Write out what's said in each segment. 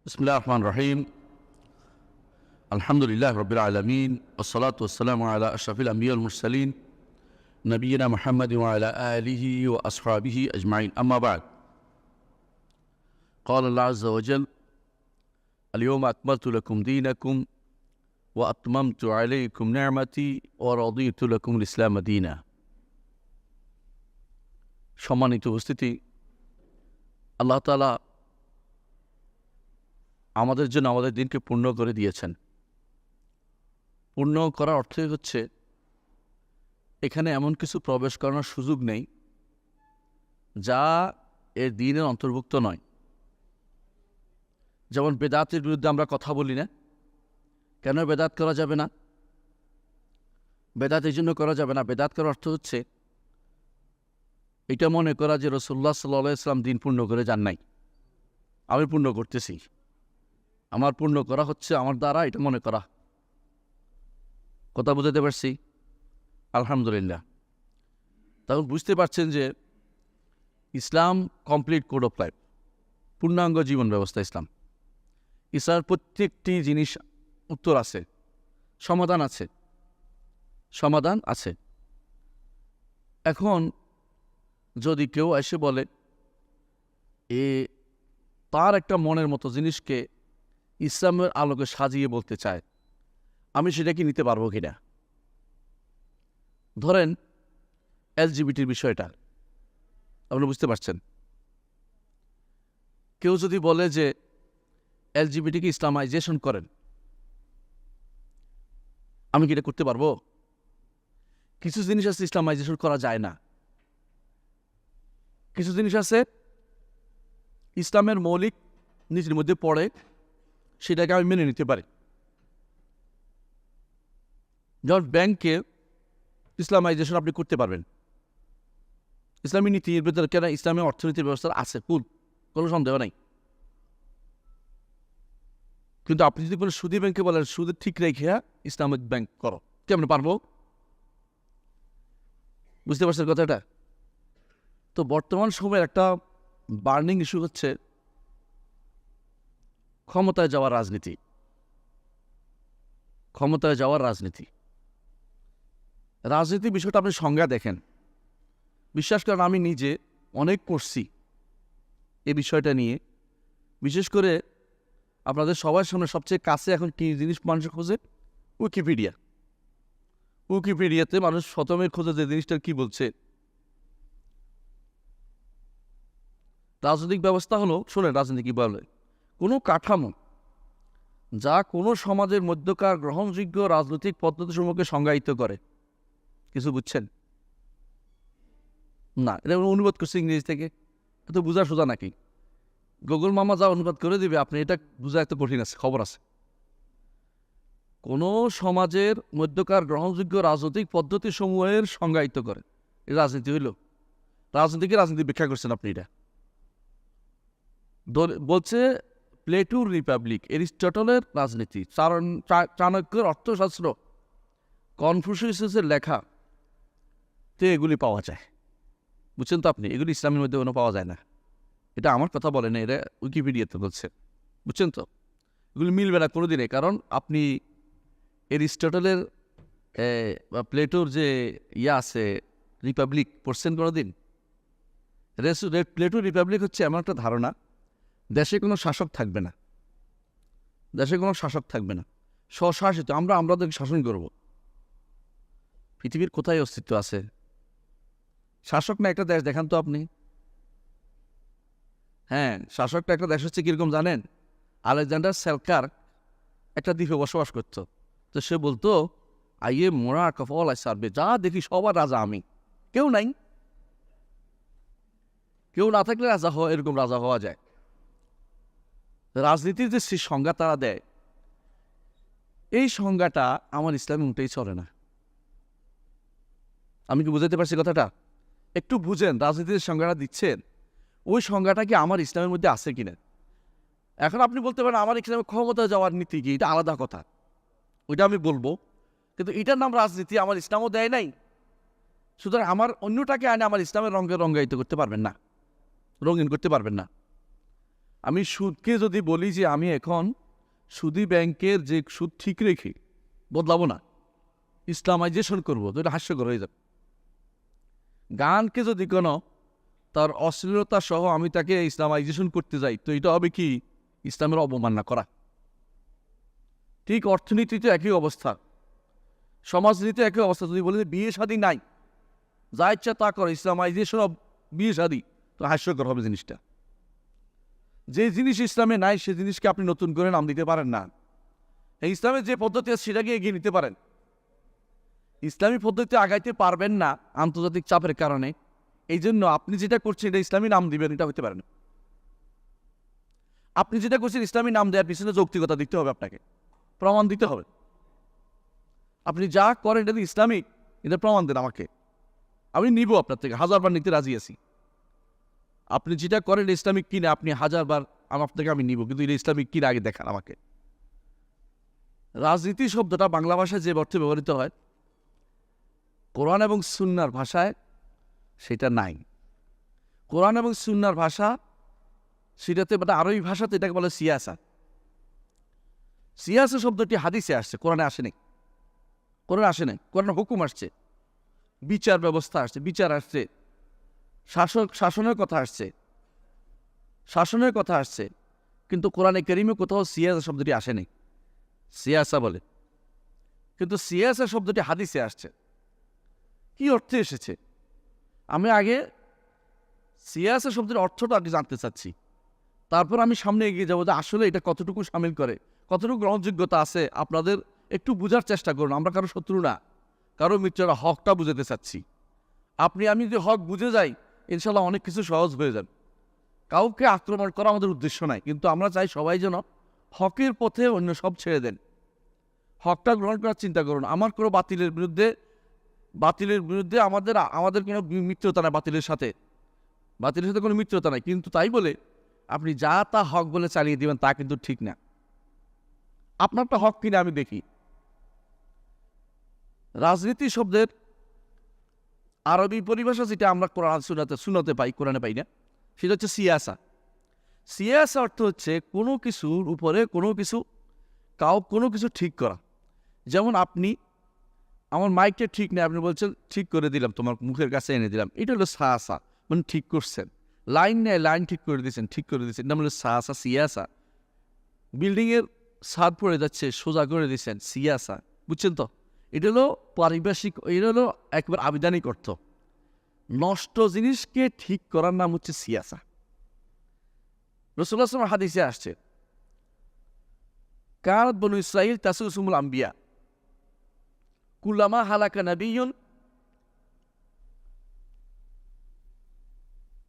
بسم الله الرحمن الرحيم. الحمد لله رب العالمين، والصلاة والسلام على أشرف الأنبياء والمرسلين نبينا محمد وعلى آله وأصحابه أجمعين. أما بعد، قال الله عز وجل: اليوم أكملت لكم دينكم وأتممت عليكم نعمتي ورضيت لكم الإسلام دينا. সম্মানিত উপস্থিতি, আল্লাহ তাআলা আমাদের জন্য আমাদের দিনকে পূর্ণ করে দিয়েছেন। পূর্ণ করার অর্থই হচ্ছে এখানে এমন কিছু প্রবেশ করানোর সুযোগ নেই যা এর দিনের অন্তর্ভুক্ত নয়। যেমন বেদাতের বিরুদ্ধে আমরা কথা বলি না। কেন বেদাত করা যাবে না? বেদাত এই জন্য করা যাবে না, বেদাত করার অর্থ হচ্ছে এটা মনে করা যে রাসূলুল্লাহ সাল্লাল্লাহু আলাইহি ওয়াসাল্লাম দিন পূর্ণ করে যান নাই, আমি পূর্ণ করতেছি, আমার পূর্ণ করা হচ্ছে আমার দ্বারা, এটা মনে করা। কথা বুঝতে পারছি? আলহামদুলিল্লাহ। তখন বুঝতে পারছেন যে ইসলাম কমপ্লিট কোড অফ লাইফ, পূর্ণাঙ্গ জীবন ব্যবস্থা ইসলাম। ইসলামের প্রত্যেকটি জিনিস উত্তর আছে, সমাধান আছে, সমাধান আছে। এখন যদি কেউ এসে বলে তার একটা মনের মতো জিনিসকে ইসলামের আলোকে সাজিয়ে বলতে চায়, আমি সেটা কি নিতে পারবো কিনা? ধরেন এলজিবিটির বিষয়টা, আপনি বুঝতে পারছেন। কেউ যদি বলে যে এলজিবিটিকে ইসলামাইজেশন করেন, আমি কি এটা করতে পারবো? কিছু জিনিস আছে ইসলামাইজেশন করা যায় না, কিছু জিনিস আছে ইসলামের মৌলিক নীতির মধ্যে পড়ে, সেটাকে আমি মেনে নিতে পারি। যেমন ব্যাংকে ইসলামাইজেশন আপনি করতে পারবেন, ইসলামী নীতির ভেতরে কেন ইসলামী অর্থনীতির ব্যবস্থা আছে, ফুল, কোনো সন্দেহ নাই। কিন্তু আপনি যদি বলেন সুদী ব্যাংকে বলেন সুদের ঠিক রেখে ইসলামিক ব্যাংক করো, কেমন পারবো? বুঝতে পারছেন কথাটা? তো বর্তমান সময়ের একটা বার্নিং ইস্যু হচ্ছে ক্ষমতায় যাওয়ার রাজনীতি। ক্ষমতায় যাওয়ার রাজনীতি, রাজনীতি বিষয়টা আপনি সংজ্ঞা দেখেন। বিশ্বাস করেন আমি নিজে অনেক করছি এই বিষয়টা নিয়ে। বিশেষ করে আপনাদের সবার সামনে সবচেয়ে কাছে এখন কী জিনিস মানুষ খোঁজে? উইকিপিডিয়া। উইকিপিডিয়াতে মানুষ শতমের খোঁজে যে জিনিসটা কি বলছে। রাজনৈতিক ব্যবস্থা হলো, শোনেন রাজনীতি কী বলে, কোনো কাঠামো যা কোনো সমাজের মধ্যকার গ্রহণযোগ্য রাজনৈতিক পদ্ধতিসমূহকে সংজ্ঞায়িত করে। কিছু বুঝছেন না? এটা অনুবাদ করছে ইংরেজি থেকে, এত বোঝা সোজা নাকি? গুগল মামা যা অনুবাদ করে দিবে, আপনি এটা বোঝা এত কঠিন আছে, খবর আছে। কোনো সমাজের মধ্যকার গ্রহণযোগ্য রাজনৈতিক পদ্ধতিসমূহের সংজ্ঞায়িত করে, এই রাজনীতি হইল। রাজনীতিকে রাজনীতি ব্যাখ্যা করছেন আপনি। এটা বলছে প্লেটোর রিপাবলিক, এরিস্টটলের রাজনীতি, চাণক্যের অর্থশাস্ত্র, কনফুসিয়াসের লেখা তে এগুলি পাওয়া যায়। বুঝছেন তো আপনি? এগুলি ইসলামের মধ্যে কোনো পাওয়া যায় না। এটা আমার কথা বলে না, এটা উইকিপিডিয়াতে বলছে। বুঝছেন তো? এগুলি মিলবে না কোনো দিনে। কারণ আপনি এরিস্টটলের বা প্লেটোর যে আছে রিপাবলিক পড়ছেন কোনো দিন? প্লেটোর রিপাবলিক হচ্ছে এমন একটা ধারণা, দেশে কোনো শাসক থাকবে না, দেশে কোনো শাসক থাকবে না, স্বশাসিত, আমাদেরকে শাসন করব। পৃথিবীর কোথায় অস্তিত্ব আছে শাসক না একটা দেশ? দেখান তো আপনি। হ্যাঁ, শাসকটা একটা দেশ হচ্ছে কীরকম জানেন? আলেকজান্ডার সেলকার একটা দ্বীপে বসবাস করত। তো সে বলতো, আইয়ে মোরা কফল সার্ভে, যা দেখি সবার রাজা আমি, কেউ নাই। কেউ না থাকলে রাজা হওয়া, এরকম রাজা হওয়া যায়। রাজনীতির যে সংজ্ঞা তারা দেয়, এই সংজ্ঞাটা আমার ইসলামে মোটেই চলে না। আমি কি বুঝাতে পারছি কথাটা? একটু বুঝেন, রাজনীতির সংজ্ঞাটা দিচ্ছেন, ওই সংজ্ঞাটা কি আমার ইসলামের মধ্যে আছে কিনা। এখন আপনি বলতে পারেন আমার ইসলামে ক্ষমতা যাওয়ার নীতি কি, এটা আলাদা কথা, ওইটা আমি বলবো। কিন্তু এটার নাম রাজনীতি আমার ইসলামও দেয় নাই। সুতরাং আমার অন্যটাকে আনে আমার ইসলামের রঙে রঙ্গায়িত করতে পারবেন না, রঙিন করতে পারবেন না। আমি সুদকে যদি বলি যে আমি এখন সুদী ব্যাংকের যে সুদ ঠিক রেখে বদলাবো না, ইসলামাইজেশন করবো, তো এটা হাস্যকর হয়ে যাবে। গানকে যদি কোনো তার অশ্লীলতা সহ আমি তাকে ইসলামাইজেশন করতে যাই, তো এটা হবে কি ইসলামের অবমাননা করা। ঠিক অর্থনীতিতে একই অবস্থা, সমাজনীতিতে একই অবস্থা। যদি বলি যে বিয়ে শাদী নাই, যা ইচ্ছা তা করে, ইসলামাইজেশন অব বিয়ে শাদী, তো হাস্যকর হবে জিনিসটা। যে জিনিস ইসলামে নাই সে জিনিসকে আপনি নতুন করে নাম দিতে পারেন না। এই ইসলামের যে পদ্ধতি আছে সেটাকে এগিয়ে নিতে পারেন, ইসলামী পদ্ধতিতে আগাইতে পারবেন না আন্তর্জাতিক চাপের কারণে। এই জন্য আপনি যেটা করছেন এটা ইসলামী নাম দিবেন, এটা হতে পারে না। আপনি যেটা করছেন ইসলামী নাম দেওয়ার পিছনে যৌক্তিকতা দিতে হবে, আপনাকে প্রমাণ দিতে হবে। আপনি যা করেন এটা ইসলামিক, এটা প্রমাণ দেন আমাকে, আমি নিব আপনার থেকে, 1000বার নিতে রাজি আছি। আপনি যেটা করেন ইসলামিক কিনা, আপনি 1000বার আমার থেকে আমি নিব, কিন্তু এটা ইসলামিক কিনা আগে দেখান আমাকে। রাজনীতি শব্দটা বাংলা ভাষায় যে অর্থে ব্যবহৃত হয়, কোরআন এবং সুন্নাহর ভাষায় সেটা নাই। কোরআন এবং সুন্নাহর ভাষা সেটাতে, মানে আরবি ভাষাতে এটাকে বলে সিয়াসা। সিয়াসা শব্দটি হাদিসে আসছে, কোরআনে আসে নাই। কোরআনে আসে নাই, কোরআনে হুকুম আসছে, বিচার ব্যবস্থা আসছে, বিচার আসছে, শাসনের কথা আসছে, শাসনের কথা আসছে। কিন্তু কোরআনে কারিমে কোথাও সিয়াসা শব্দটি আসে নাই, সিয়াসা বলে। কিন্তু সিয়াসা শব্দটি হাদিসে আসছে। কি অর্থে এসেছে? আমি আগে সিয়াসা শব্দের অর্থটা আগে জানতে চাচ্ছি, তারপর আমি সামনে এগিয়ে যাবো যে আসলে এটা কতটুকু সামিল করে, কতটুকু গ্রহণযোগ্যতা আছে। আপনাদের একটু বোঝার চেষ্টা করুন, আমরা কারো শত্রু না, কারো মিত্ররা, হকটা বুঝাতে চাচ্ছি। আমি যদি হক বুঝে যাই, ইনশাল্লাহ অনেক কিছু সহজ হয়ে যাবে। কাউকে আক্রমণ করা আমাদের উদ্দেশ্য নাই, কিন্তু আমরা চাই সবাই যেন হকের পথে অন্য সব ছেড়ে দেন, হকটা গ্রহণ করার চিন্তা করুন। আমার কোনো বাতিলের বিরুদ্ধে আমাদের কোনো মিত্রতা নাই, বাতিলের সাথে কোনো মিত্রতা নাই। কিন্তু তাই বলে আপনি যা তা হক বলে চালিয়ে দিবেন, তা কিন্তু ঠিক না। আপনারটা হক কিনা আমি দেখি। রাজনীতি শব্দের আরবি পরিভাষা যেটা আমরা কোরআন সুন্নাতে পাই, কোরআনে পাই না, সেটা হচ্ছে সিয়াসা। সিয়াসা অর্থ হচ্ছে কোনো কিছুর উপরে কোনো কিছু ঠিক করা। যেমন আপনি আমার মাইকটা ঠিক নেই, আপনি বলছেন ঠিক করে দিলাম, তোমার মুখের কাছে এনে দিলাম, এটা হলো সায়াসা, মানে ঠিক করছেন। লাইন নেয়, লাইন ঠিক করে দিয়েছেন, এটা হলো সায়াসা, সিয়াসা। বিল্ডিংয়ের ছাদ পড়ে যাচ্ছে, সোজা করে দিয়েছেন, সিয়াসা। বুঝছেন তো? এটা হলো পারিভাষিক, এটা হলো একবার আবিধানিক অর্থ। নষ্ট জিনিসকে ঠিক করার নাম হচ্ছে সিয়াসা। রাসূলুল্লাহ সাল্লাল্লাহু আলাইহি ওয়াসাল্লাম হাদিসে আসছে, কানাত বনু ইসরাঈল তাসুসুমুল আম্বিয়া কুল্লামা হালাকা নাবিয়্যুন।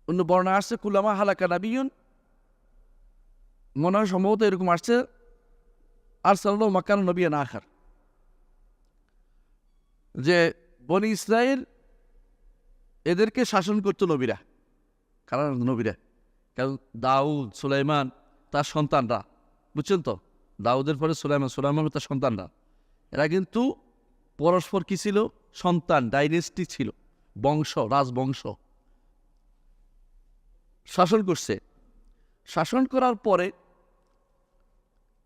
অন্য বর্ণনা আসছে কুল্লামা হালাকা নাবিয়্যুন, মনে হয় সম্ভবত এরকম আসছে, আরসালাল্লাহু মাকানা নবিয়্যান আখার, যে বনি ইসরাইল এদেরকে শাসন করতো নবীরা। কারণ দাউদ, সুলাইমান তার সন্তানরা, বুঝছেন তো? দাউদের পরে সুলাইমান তার সন্তানরা, এরা কিন্তু পরস্পর কি ছিল? সন্তান, ডাইনেস্টি ছিল, রাজবংশ। শাসন করছে। শাসন করার পরে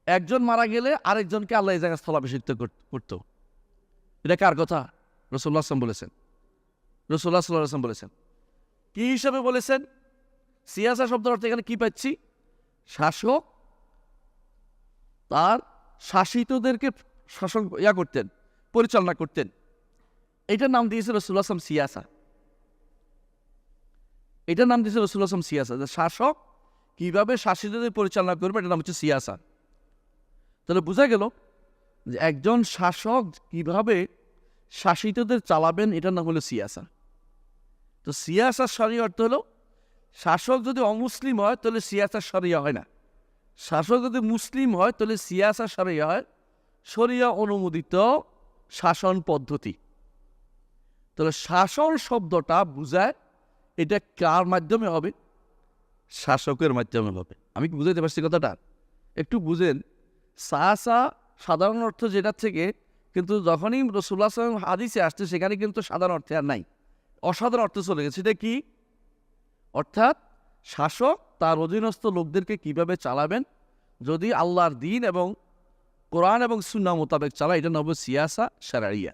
একজন মারা গেলে আরেকজনকে আল্লাহ এই জায়গায় স্থলাভিষিক্ত করত। এটা কার কথা? রাসূলুল্লাহ সাল্লাল্লাহু আলাইহি ওয়াসাল্লাম বলেছেন। কি হিসাবে বলেছেন? সিয়াসা শব্দের অর্থ এখানে কি পাচ্ছি? শাসক তার শাসিতদেরকে করতেন, পরিচালনা করতেন। এটার নাম দিয়েছে রাসূলুল্লাহ সাল্লাল্লাহু আলাইহি ওয়াসাল্লাম সিয়াসা। এটার নাম দিয়েছে রাসূলুল্লাহ সাল্লাল্লাহু আলাইহি ওয়াসাল্লাম সিয়াসা। শাসক কিভাবে শাসিতদের পরিচালনা করবে, এটার নাম হচ্ছে সিয়াসা। তাহলে বোঝা গেল যে একজন শাসক কিভাবে শাসিতদের চালাবেন, এটার নাম হলো সিয়াসা। তো সিয়াসা শরিয়া অর্থ হলো, শাসক যদি অমুসলিম হয় তাহলে সিয়াসা শরিয়া হয় না, শাসক যদি মুসলিম হয় তাহলে সিয়াসা শরিয়া হয়, শরিয়া অনুমোদিত শাসন পদ্ধতি। তাহলে শাসন শব্দটা বুঝায় এটা কার মাধ্যমে হবে? শাসকের মাধ্যমে হবে। আমি কি বুঝাইতে পারছি কথাটা? একটু বুঝেন। সিয়াসা সাধারণ অর্থ যেটা থেকে, কিন্তু যখনই রাসূলুল্লাহ সাল্লাল্লাহু আলাইহি ওয়াসাল্লাম হাদিসে আসছে সেখানে কিন্তু সাধারণ অর্থে আর নাই, অসাধারণ অর্থে চলে গেছে। সেটা কি? অর্থাৎ শাসক তার অধীনস্থ লোকদেরকে কিভাবে চালাবেন, যদি আল্লাহর দিন এবং কোরআন এবং সুন্নাহ মোতাবেক চালায়, এটা হবে সিয়াসা শারঈয়া,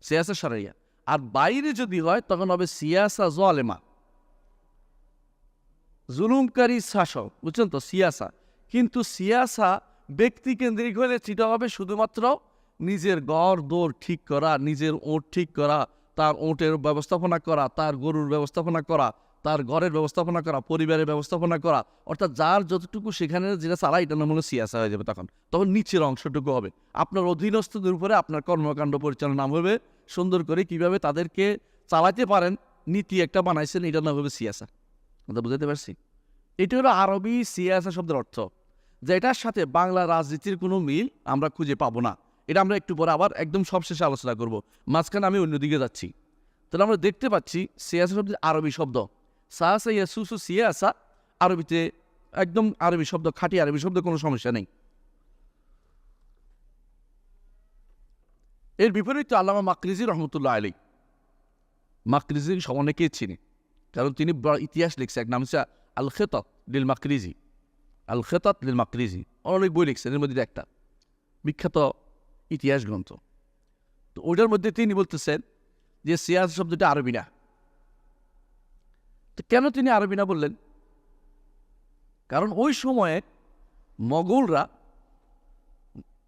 সিয়াসা শারঈয়া। আর বাইরে যদি হয় তখন হবে সিয়াসা জালেমা, জুলুমকারী শাসক, বুঝছেন তো, সিয়াসা। কিন্তু সিয়াসা ব্যক্তি কেন্দ্রিক হলে সেটা হবে শুধুমাত্র নিজের গড় দৌড় ঠিক করা, নিজের ওঁট ঠিক করা, তার ওঁটের ব্যবস্থাপনা করা, তার গরুর ব্যবস্থাপনা করা, তার ঘরের ব্যবস্থাপনা করা, পরিবারের ব্যবস্থাপনা করা, অর্থাৎ যার যতটুকু সেখানে যেটা চালা, এটা নাম হলো সিয়াসা হয়ে যাবে। তখন নিচের অংশটুকু হবে আপনার অধীনস্থদের উপরে আপনার কর্মকাণ্ড পরিচালনা নাম হবে, সুন্দর করে কিভাবে তাদেরকে চালাতে পারেন নীতি একটা বানাইছেন, এটার নাম হবে সিয়াসা। কথা বুঝতে পারছি? এটা হলো আরবি সিয়াসা শব্দের অর্থ, যেটার সাথে বাংলা রাজনীতির কোনো মিল আমরা খুঁজে পাবো না। এটা আমরা একটু পরে আবার একদম সবশেষে আলোচনা করব, মাঝখানে আমি অন্যদিকে যাচ্ছি। তাহলে আমরা দেখতে পাচ্ছি সিয়াসা শব্দের আরবি শব্দ সাহসা ইয়াসুসু সিয়াসা, আরবিতে একদম আরবি শব্দ, খাঁটি আরবি শব্দ, কোনো সমস্যা নেই। এর বিপরীতে আল্লামা মাকরিজি রহমতুল্লাহ আলী, মাকরিজি অনেকেই চিনি, কারণ তিনি ইতিহাস লিখছে, এক নাম হচ্ছে আল খেতাত লিল মাকরিজি, আল খেতাত লিল মাকরিজি, অনেক বই লিখছেন, এর মধ্যে একটা বিখ্যাত ইতিহাস গ্রন্থ। তো ওইটার মধ্যে তিনি বলতেছেন যে সিয়াসা শব্দটা আরবি না। তো কেন তিনি আরবি না বললেন? কারণ ওই সময়ে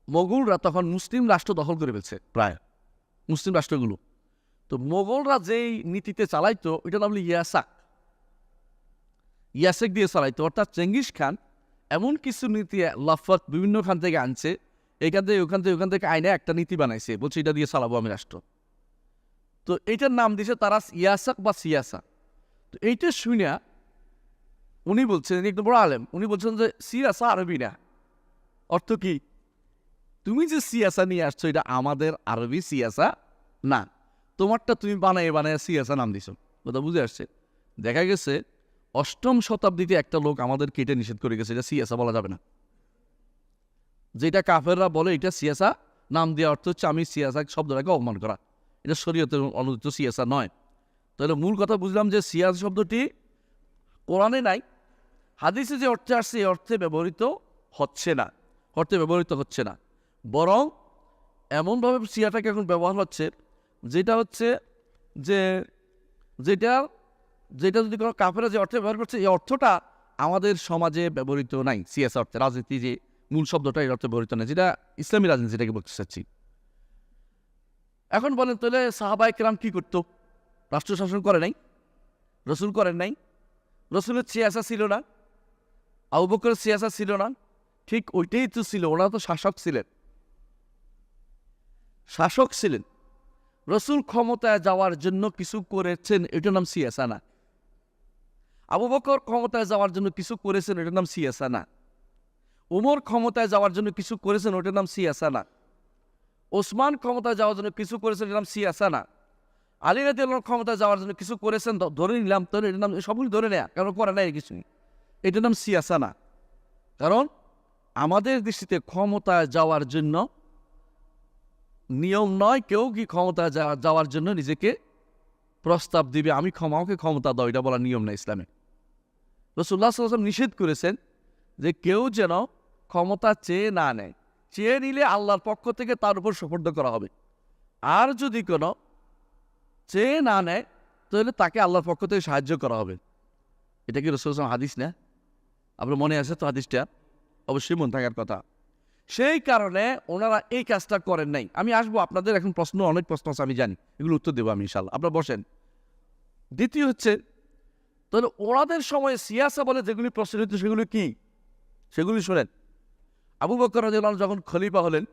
মোগলরা তখন মুসলিম রাষ্ট্র দখল করে ফেলছে, প্রায় মুসলিম রাষ্ট্রগুলো। তো মোগলরা যেই নীতিতে চালাইতো ওইটা নাম হলো ইয়াসেক দিয়ে চালাইতো, অর্থাৎ চেঙ্গিস খান এমন কিছু নীতি লাফাত বিভিন্ন খান থেকে আনছে, এখান থেকে ওখান থেকে আইনে একটা নীতি বানাইছে, বলছে এটা দিয়ে চালাবো আমি রাষ্ট্র। তো এইটার নাম দিয়েছে তারা ইয়াসাক বা সিয়াসা। তো এইটা শুনে উনি বলছেন, একদম বড় আলেম, উনি বলছেন যে সিয়াসা আরবি না। অর্থ কি? তুমি যে সিয়াসা নিয়ে আসছো এটা আমাদের আরবি সিয়াসা না, তোমারটা তুমি বানায় সিয়াসা নাম দিছো। কথা বুঝে আসছে? দেখা গেছে 8ম শতাব্দীতে একটা লোক আমাদের কেটে নিষেধ করে গেছে, এটা সিয়াসা বলা যাবে না। যেটা কাফেররা বলে এটা সিয়াসা নাম দেওয়া অর্থ হচ্ছে আমি সিয়াসা শব্দটাকে অপমান করা, এটা শরীয়তের অনুদিত সিয়াসা নয়। তাহলে মূল কথা বুঝলাম যে সিয়াসা শব্দটি কোরআনে নাই, হাদিসে যে অর্থে আসছে এই অর্থে ব্যবহৃত হচ্ছে না, বরং এমনভাবে সিয়াটাকে এখন ব্যবহার হচ্ছে যেটা হচ্ছে যেটা যদি কোনো কাফেরা যে অর্থে ব্যবহার করছে, এই অর্থটা আমাদের সমাজে ব্যবহৃত নাই। সিয়াসা অর্থে রাজনীতি যে মূল শব্দটা এই অর্থে ব্যবহৃত নাই, যেটা ইসলামী রাজনীতি যেটাকে বলতে চাচ্ছি। এখন বলেন তাহলে সাহাবায়ে কেরাম কি করতো? রাষ্ট্র শাসন করে নাই, রসুল করেন নাই, রসুলের সিয়াসা ছিল না, আবু বকরের সিয়াসা ছিল না, ঠিক ওইটাই তো ছিল, ওরা তো শাসক ছিলেন। রসুল ক্ষমতায় যাওয়ার জন্য কিছু করেছেন, এটার নাম সিয়াসা না। আবু বকর ক্ষমতায় যাওয়ার জন্য কিছু করেছেন, এটার নাম সিয়াসা না। উমর ক্ষমতায় যাওয়ার জন্য কিছু করেছেন, ওটার নাম সিয়াসা না। ওসমান ক্ষমতায় যাওয়ার জন্য কিছু করেছেন, এটার নাম সিয়াসা না। আলী রাদিয়াল্লাহু ক্ষমতায় যাওয়ার জন্য কিছু করেছেন, ধরে নিলাম, তাহলে এটার নাম সবগুলি ধরে নেয়া, কারণ করে নাই কিছু, এটার নাম সিয়াসা না। কারণ আমাদের দৃষ্টিতে ক্ষমতায় যাওয়ার জন্য নিয়ম নয়, কেউ কি ক্ষমতায় যাওয়ার জন্য নিজেকে প্রস্তাব দিবে, আমি আমাকে ক্ষমতা দাও, এটা বলার নিয়ম না ইসলামে। রাসূলুল্লাহ সাল্লাল্লাহু আলাইহি ওয়াসাল্লাম নিষেধ করেছেন যে কেউ যেন ক্ষমতা চেয়ে না নেয়, চেয়ে নিলে আল্লাহর পক্ষ থেকে তার উপর সুপর্দ করা হবে। আর যদি কোনো চেয়ে না নেয় তাহলে তাকে আল্লাহর পক্ষ থেকে সাহায্য করা হবে। এটা কি রাসূলুল্লাহ সাল্লাল্লাহু আলাইহি ওয়াসাল্লাম হাদিস না? আপনার মনে আছে তো হাদিসটা? অবশ্যই মনে থাকার কথা। সেই কারণে ওনারা এই কাজটা করেন নাই। আমি আসবো, আপনাদের এখন অনেক প্রশ্ন আছে আমি জানি, এগুলো উত্তর দেবো আমি ইনশাআল্লাহ, আপনারা বসেন। দ্বিতীয় হচ্ছে, তাহলে ওনাদের সময়ে সিয়াসা বলে যেগুলি প্রচলিত সেগুলি কি? সেগুলি শোনেন। আবু বকর রাদিয়াল্লাহু আনহু যখন খলিফা হলেন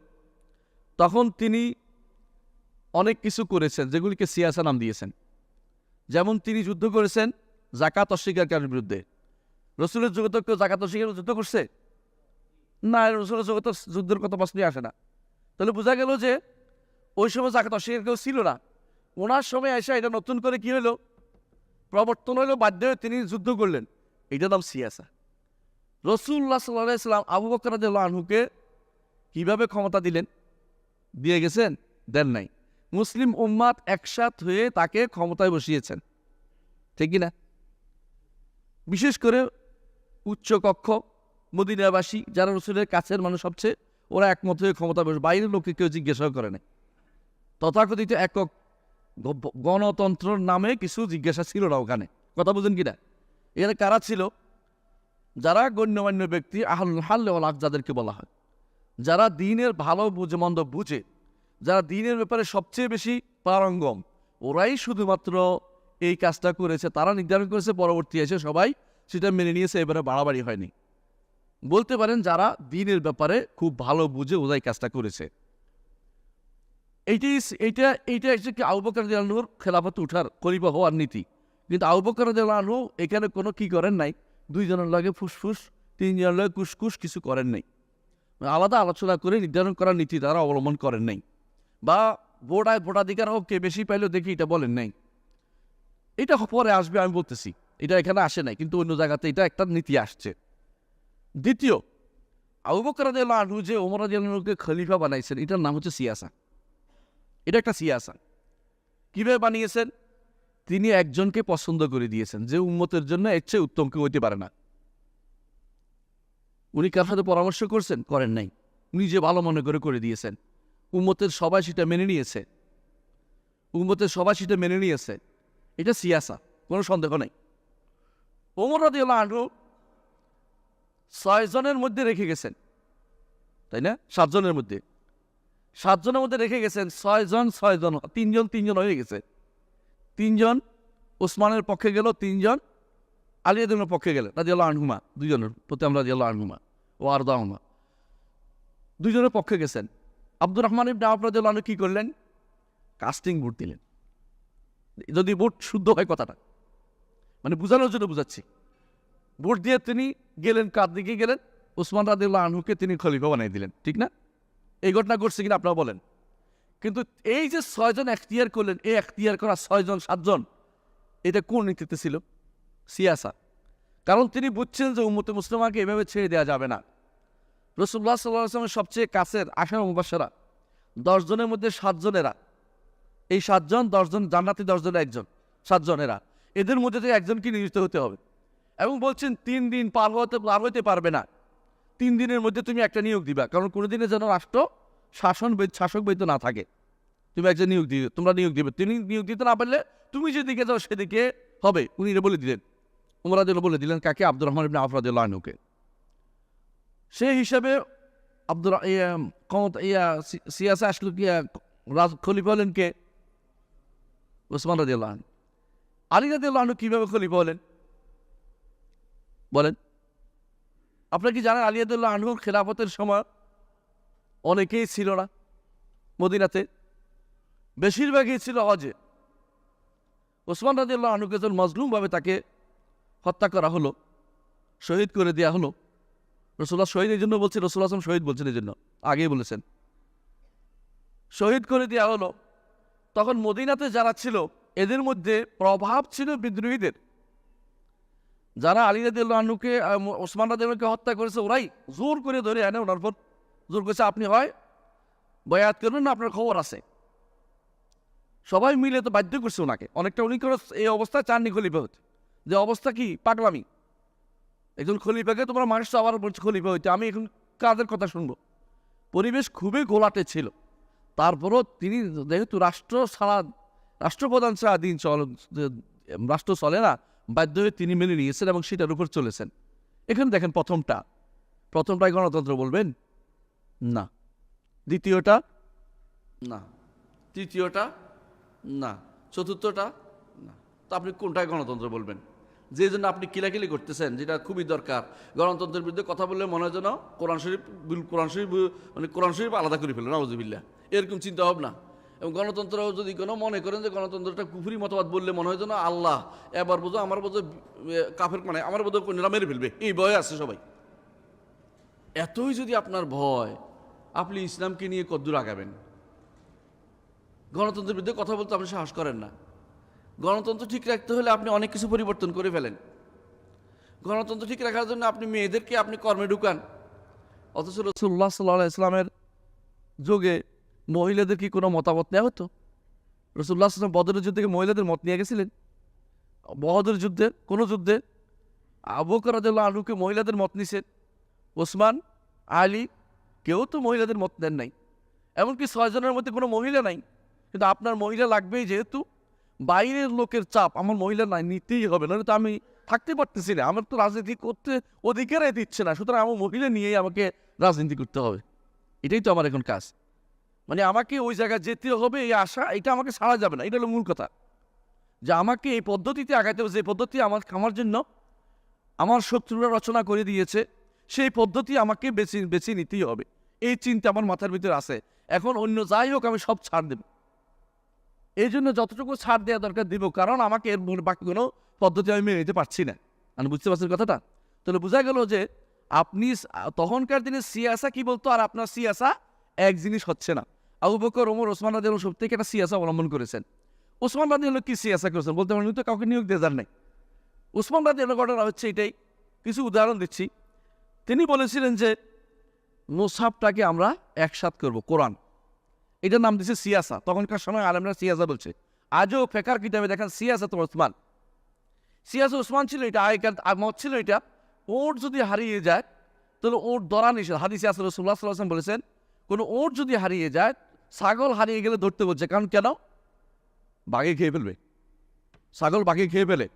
তখন তিনি অনেক কিছু করেছেন যেগুলিকে সিয়াসা নাম দিয়েছেন। যেমন তিনি যুদ্ধ করেছেন যাকাত অস্বীকারীর বিরুদ্ধে। রসুলের যুগে তো কেউ যাকাত অস্বীকার যুদ্ধ করছে না, রসুলের যুগে তো যুদ্ধের কথা প্রশ্নই আসে না। তাহলে বোঝা গেল যে ওই সময় যাকাত অস্বীকার কেউ ছিল না। ওনার সময় এসে এটা নতুন করে কি হলো, প্রবর্তন হলো, বাধ্য হয়ে তিনি যুদ্ধ করলেন, এইটার নাম সিয়াসা। রাসূলুল্লাহ সাল্লাল্লাহু আলাইহি ওয়াসাল্লাম আবু বকর রাদিয়াল্লাহু আনহুকে কিভাবে ক্ষমতা দিলেন? দিয়ে গেছেন? দেন নাই। মুসলিম উম্মাত একসাথ হয়ে তাকে ক্ষমতায় বসিয়েছেন, ঠিক কিনা? বিশেষ করে উচ্চ কক্ষ মদিনাবাসী যারা রসুলের কাছের মানুষ সবচেয়ে, ওরা একমত হয়ে ক্ষমতা বসে, বাইরের লোককে কেউ জিজ্ঞাসাও করে না। তথাকথিত একক গণতন্ত্রের নামে কিছু জিজ্ঞাসা ছিল না ওখানে, কথা বুঝেন কিনা? এখানে কারা ছিল? যারা গণ্যমান্য ব্যক্তি, আহলুল হাল ওয়াল আকদ যাদেরকে বলা হয়, যারা দিনের ভালো বুঝে মন্দ বুঝে, যারা দিনের ব্যাপারে সবচেয়ে বেশি পারঙ্গম, ওরাই শুধুমাত্র এই কাজটা করেছে। তারা নির্ধারণ করেছে, পরবর্তী এসে সবাই সেটা মেনে নিয়েছে, এবারে বাড়াবাড়ি হয়নি। বলতে পারেন যারা দিনের ব্যাপারে খুব ভালো বুঝে ওরাই কাজটা করেছে। এইটা কি আবু বকর রাদিয়াল্লাহু আনহুর খেলাফতে উঠার খলিফা হওয়ার নীতি। কিন্তু আবু বকর রাদিয়াল্লাহু আনহু এখানে কোনো কি করেন নাই, দুইজনের লগে ফুসফুস, তিনজনের লগে কুসকুস কিছু করেন নাই। আলাদা আলোচনা করে নির্ধারণ করার নীতি তারা অবলম্বন করেন নাই, বা ভোটাধিকার হোক কে বেশি পাইলেও দেখি এটা বলেন নাই। এটা পরে আসবে, আমি বলতেছি, এটা এখানে আসে নাই, কিন্তু অন্য জায়গাতে এটা একটা নীতি আসছে। দ্বিতীয়, আবু বকর রাদিয়াল্লাহু আনহু যে ওমর রাদিয়াল্লাহু আনহুকে খলিফা বানাইছেন, এটার নাম হচ্ছে সিয়াসা। এটা একটা সিয়াসা। কিভাবে বানিয়েছেন? তিনি একজনকে পছন্দ করে দিয়েছেন যে উম্মতের জন্য এর চেয়ে উত্তম কেউ হইতে পারে না। উনি কার সাথে পরামর্শ করছেন? করেন নাই, উনি যে ভালো মনে করে দিয়েছেন। উম্মতের সবাই সেটা মেনে নিয়েছে। এটা সিয়াসা, কোনো সন্দেহ নেই। ওমর রাদিয়াল্লাহু আনহু 6 জনের মধ্যে রেখে গেছেন, তাই না? 7 জনের মধ্যে রেখে গেছেন। 6 জন 3 জন হয়ে গেছে। 3 জন ওসমানের পক্ষে গেল, 3 জন আলী রাদিয়াল্লাহুর পক্ষে গেলেন, রাদিয়াল্লাহু আনহুমা, দুইজনের প্রতি আমরা রাদিয়াল্লাহু আনহুমা ও আরদাহুমা, দুইজনের পক্ষে গেছেন। আব্দুর রহমান ইবনে আওফ রাদিয়াল্লাহু আনহু কি করলেন? কাস্টিং ভোট দিলেন। যদি ভোট শুদ্ধ হয় কথাটা, মানে বোঝানোর জন্য বুঝাচ্ছি। ভোট দিয়ে তিনি গেলেন, কার দিকে গেলেন? ওসমান রাদিয়াল্লাহু আনহুকে তিনি খলিফা বানিয়ে দিলেন, ঠিক না? এই ঘটনা ঘটছে কিনা আপনারা বলেন। কিন্তু এই যে 6 জন এখতিয়ার করলেন, এই এখতিয়ার করা 6 জন 7 জন, এটা কোন নীতিতে ছিল? সিয়াসা। কারণ তিনি বুঝছেন যে উম্মতে মুসলিমাকে এভাবে ছেড়ে দেওয়া যাবে না। রাসূলুল্লাহ সাল্লাল্লাহু আলাইহি ওয়াসাল্লামের সবচেয়ে কাছের আশারা মুবাশশারা 10 জনের মধ্যে 7 জনেরা, এই 7 জন 10 জন জান্নাতি, 10 জনের একজন, 7 জনেরা, এদের মধ্যে থেকে একজনকে নিয়োজিত হতে হবে। এবং বলছেন 3 দিন পার হতে পারবে না, 3 দিনের মধ্যে তুমি একটা নিয়োগ দিবা, কারণ কোনো দিনে যেন রাষ্ট্র শাসক বৈধ না থাকে। তুমি একজন তোমরা নিয়োগ দিবে। তিনি নিয়োগ দিতে না পারলে তুমি যেদিকে যাও সেদিকে হবে। উনি বলে দিলেন, ওমর রাদিয়াল্লাহু বলে দিলেন কাকে? আব্দুর রহমান ইবনে আওফ রাদিয়াল্লাহু আনহুকে। সেই হিসাবে সিয়াসা আসলো কি, খলিফা হলেন কে? ওসমান রাদিয়াল্লাহু আনহু। আলী রাদিয়াল্লাহু আনহু কিভাবে খলিফা হলেন বলেন? আপনারা কি জানেন আলী রাদিয়াল্লাহু আনহুর খেলাফতের সময় অনেকেই ছিল না মদিনাতে, বেশিরভাগই ছিল হজে। ওসমান রাদিয়াল্লাহু আনহুকে যখন মজলুমভাবে তাকে হত্যা করা হলো, শহীদ করে দেওয়া হলো। রাসূলুল্লাহ শহীদ এই জন্য বলছেন, রাসূলুল্লাহ সাল্লাল্লাহু আলাইহি ওয়াসাল্লাম শহীদ বলছেন এই জন্য, আগেই বলেছেন, শহীদ করে দেওয়া হলো। তখন মদিনাতে যারা ছিল এদের মধ্যে প্রভাব ছিল বিদ্রোহীদের। যারা আলী রাদিয়াল্লাহু আনহুকে, ওসমান রাদিয়াল্লাহু আনহুকে হত্যা করেছে, ওরাই জোর করে ধরে এনে ওনার পর জোর করেছে, আপনি হয় বয়াত করবেন না, আপনার খবর আছে। সবাই মিলে তো বাধ্য করছে ওনাকে অনেকটা। উনি করে এই অবস্থায় চাননি খলিফা হতে। যে অবস্থা কি পাগলামি, একজন খলিফাকে তোমরা মানুষ আবার বলছে খলিফা হইতে, আমি এখন কাদের কথা শুনবো? পরিবেশ খুবই ঘোলাটে ছিল। তারপরও তিনি যেহেতু রাষ্ট্রপ্রধান ছাড়া রাষ্ট্র চলে না, বাধ্য হয়ে তিনি মেনে নিয়েছেন এবং সেটার উপর চলেছেন। এখানে দেখেন, প্রথমটাই গণতন্ত্র বলবেন না, দ্বিতীয়টা না, তৃতীয়টা না, চতুর্থটা না, তো আপনি কোনটায় গণতন্ত্র বলবেন? যে জন্য আপনি কিলাকিলি করতেছেন, যেটা খুবই দরকার। গণতন্ত্রের বিরুদ্ধে কথা বললে মনে হয় যেন কোরআন শরীফ আলাদা করে ফেলেন, নাউযুবিল্লাহ, এরকম চিন্তা ভাবনা। এবং গণতন্ত্র যদি কোনো মনে করেন যে গণতন্ত্রটা কুফরি মতবাদ বললে মনে হয় যেন আল্লাহ এবার বোঝো আমার বোঝো কাফের, মানে আমার বোঝো কোনরা মেরে ফেলবে, এই ভয় আছে সবাই। এতই যদি আপনার ভয়, আপনি ইসলামকে নিয়ে কদ্দূর আগাবেন? গণতন্ত্রের বিরুদ্ধে কথা বলতে আপনি সাহস করেন না। গণতন্ত্র ঠিক রাখতে হলে আপনি অনেক কিছু পরিবর্তন করে ফেলেন। গণতন্ত্র ঠিক রাখার জন্য আপনি মেয়েদেরকে আপনি কর্মে ঢুকান, অথচ রাসূলুল্লাহ সাল্লাল্লাহু আলাইহি ওয়াসাল্লামের যুগে মহিলাদের কি কোনো মতামত নেওয়া হতো? রাসূলুল্লাহ সাল্লাল্লাহু আলাইহি ওয়াসাল্লাম বদরের যুদ্ধে থেকে মহিলাদের মত নিয়ে গেছিলেন? বদরের যুদ্ধে, কোনো যুদ্ধে আবু বকর রাদিয়াল্লাহু আনহুকে মহিলাদের মত নিছেন, ওসমান, আলী কেউ তো মহিলাদের মত দেন নাই। এমনকি 6 জনের মধ্যে কোনো মহিলা নাই, কিন্তু আপনার মহিলা লাগবেই, যেহেতু বাইরের লোকের চাপ, আমার মহিলা নাই, নিতেই হবে, নাহলে তো আমি থাকতে পারতেছি না, আমার তো রাজনীতি করতে অধিকারই দিচ্ছে না, সুতরাং আমার মহিলা নিয়েই আমাকে রাজনীতি করতে হবে। এটাই তো আমার এখন কাজ, মানে আমাকে ওই জায়গায় যেতে হবে, এই আশা, এটা আমাকে ছাড়া যাবে না। এটা হলো মূল কথা, যে আমাকে এই পদ্ধতিতে আগাইতে হবে, যে পদ্ধতি আমার জন্য আমার শত্রুরা রচনা করে দিয়েছে, সেই পদ্ধতি আমাকে বেছে বেছে নিতেই হবে। এই চিন্তা আমার মাথার ভিতরে আছে। এখন অন্য যাই হোক আমি সব ছাড় দেব, এই জন্য যতটুকু ছাড় দেওয়া দরকার দিব, কারণ আমাকে এর বাকি কোনো পদ্ধতি আমি মেনে নিতে পারছি না। আমি বুঝতে পারছেন কথাটা? তাহলে বোঝা গেল যে আপনি তখনকার দিনে সিয়াসা কি বলতো, আর আপনার সিয়াসা এক জিনিস হচ্ছে না। আবু বকর, ওমর, ওসমান রাদিয়াল্লাহু সব থেকে একটা সিয়াসা অবলম্বন করেছেন। ওসমান রাদিয়াল্লাহু কি সিয়াসা করেছেন বলতে পারেন, তো কাউকে নিয়োগ দিয়ে যান নাই। ওসমান রাদিয়াল্লাহু ঘটনা হচ্ছে এটাই, কিছু উদাহরণ দিচ্ছি। তিনি বলেছিলেন যে মুসহাফটাকে আমরা একসাথ করব, কোরআন, এটার নাম দিচ্ছে সিয়াসা। তখনকার সময় আলেমরা সিয়াসা বলছে। আজও ফেকার কিতাবে দেখেন সিয়াসা তো ওসমান, সিয়াসা ওসমান ছিল এটা, আগেকার মত ছিল এটা। ওট যদি হারিয়ে যায় তাহলে ওট ধরা নিষেধ। হাদিসে আছে, রাসূলুল্লাহ সাল্লাল্লাহু আলাইহি ওয়াসাল্লাম বলেছেন, কোনো ওট যদি হারিয়ে যায়, ছাগল হারিয়ে গেলে ধরতে বলছে, কারণ কেন? বাঘে খেয়ে ফেলবে, ছাগল বাঘে খেয়ে ফেলে,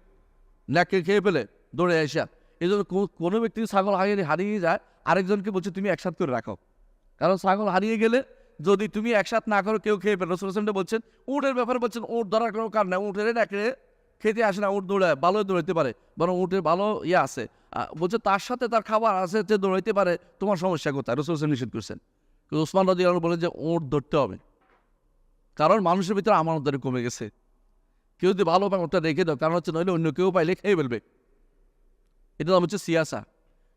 ন্যাককে খেয়ে ফেলে দৌড়ে আসা। এই জন্য কোনো ব্যক্তি ছাগল হারিয়ে যায়, আরেকজনকে বলছে তুমি একসাথ করে রাখো, কারণ ছাগল হারিয়ে গেলে যদি তুমি একসাথ না করো কেউ খেয়ে ফেলে। রাসূলুল্লাহ সাল্লাল্লাহু আলাইহি ওয়াসাল্লাম বলছেন, উটের ব্যাপারে বলছেন, উট ধরার কোনো কারণ নেই, উটের ন্যাকড়ে খেতে আসে না, উট দৌড়ায়, ভালো দৌড়াইতে পারে, বরং উটের ভালো আছে, বলছে তার সাথে তার খাবার আছে, যে দৌড়াইতে পারে, তোমার সমস্যা কোথায়? রাসূলুল্লাহ সাল্লাল্লাহু আলাইহি ওয়াসাল্লাম নিষেধ করছেন। কিন্তু ওসমান রাদিয়াল্লাহু আনহু বলেন যে উট ধরতে হবে, কারণ মানুষের ভিতরে আমানতদারি কমে গেছে। কেউ যদি ভালো পায় ওটা রেখে দাও, কারণ হচ্ছে নইলে অন্য কেউ পাইলে খেয়ে ফেলবে। এটা নাম হচ্ছে সিয়াসা।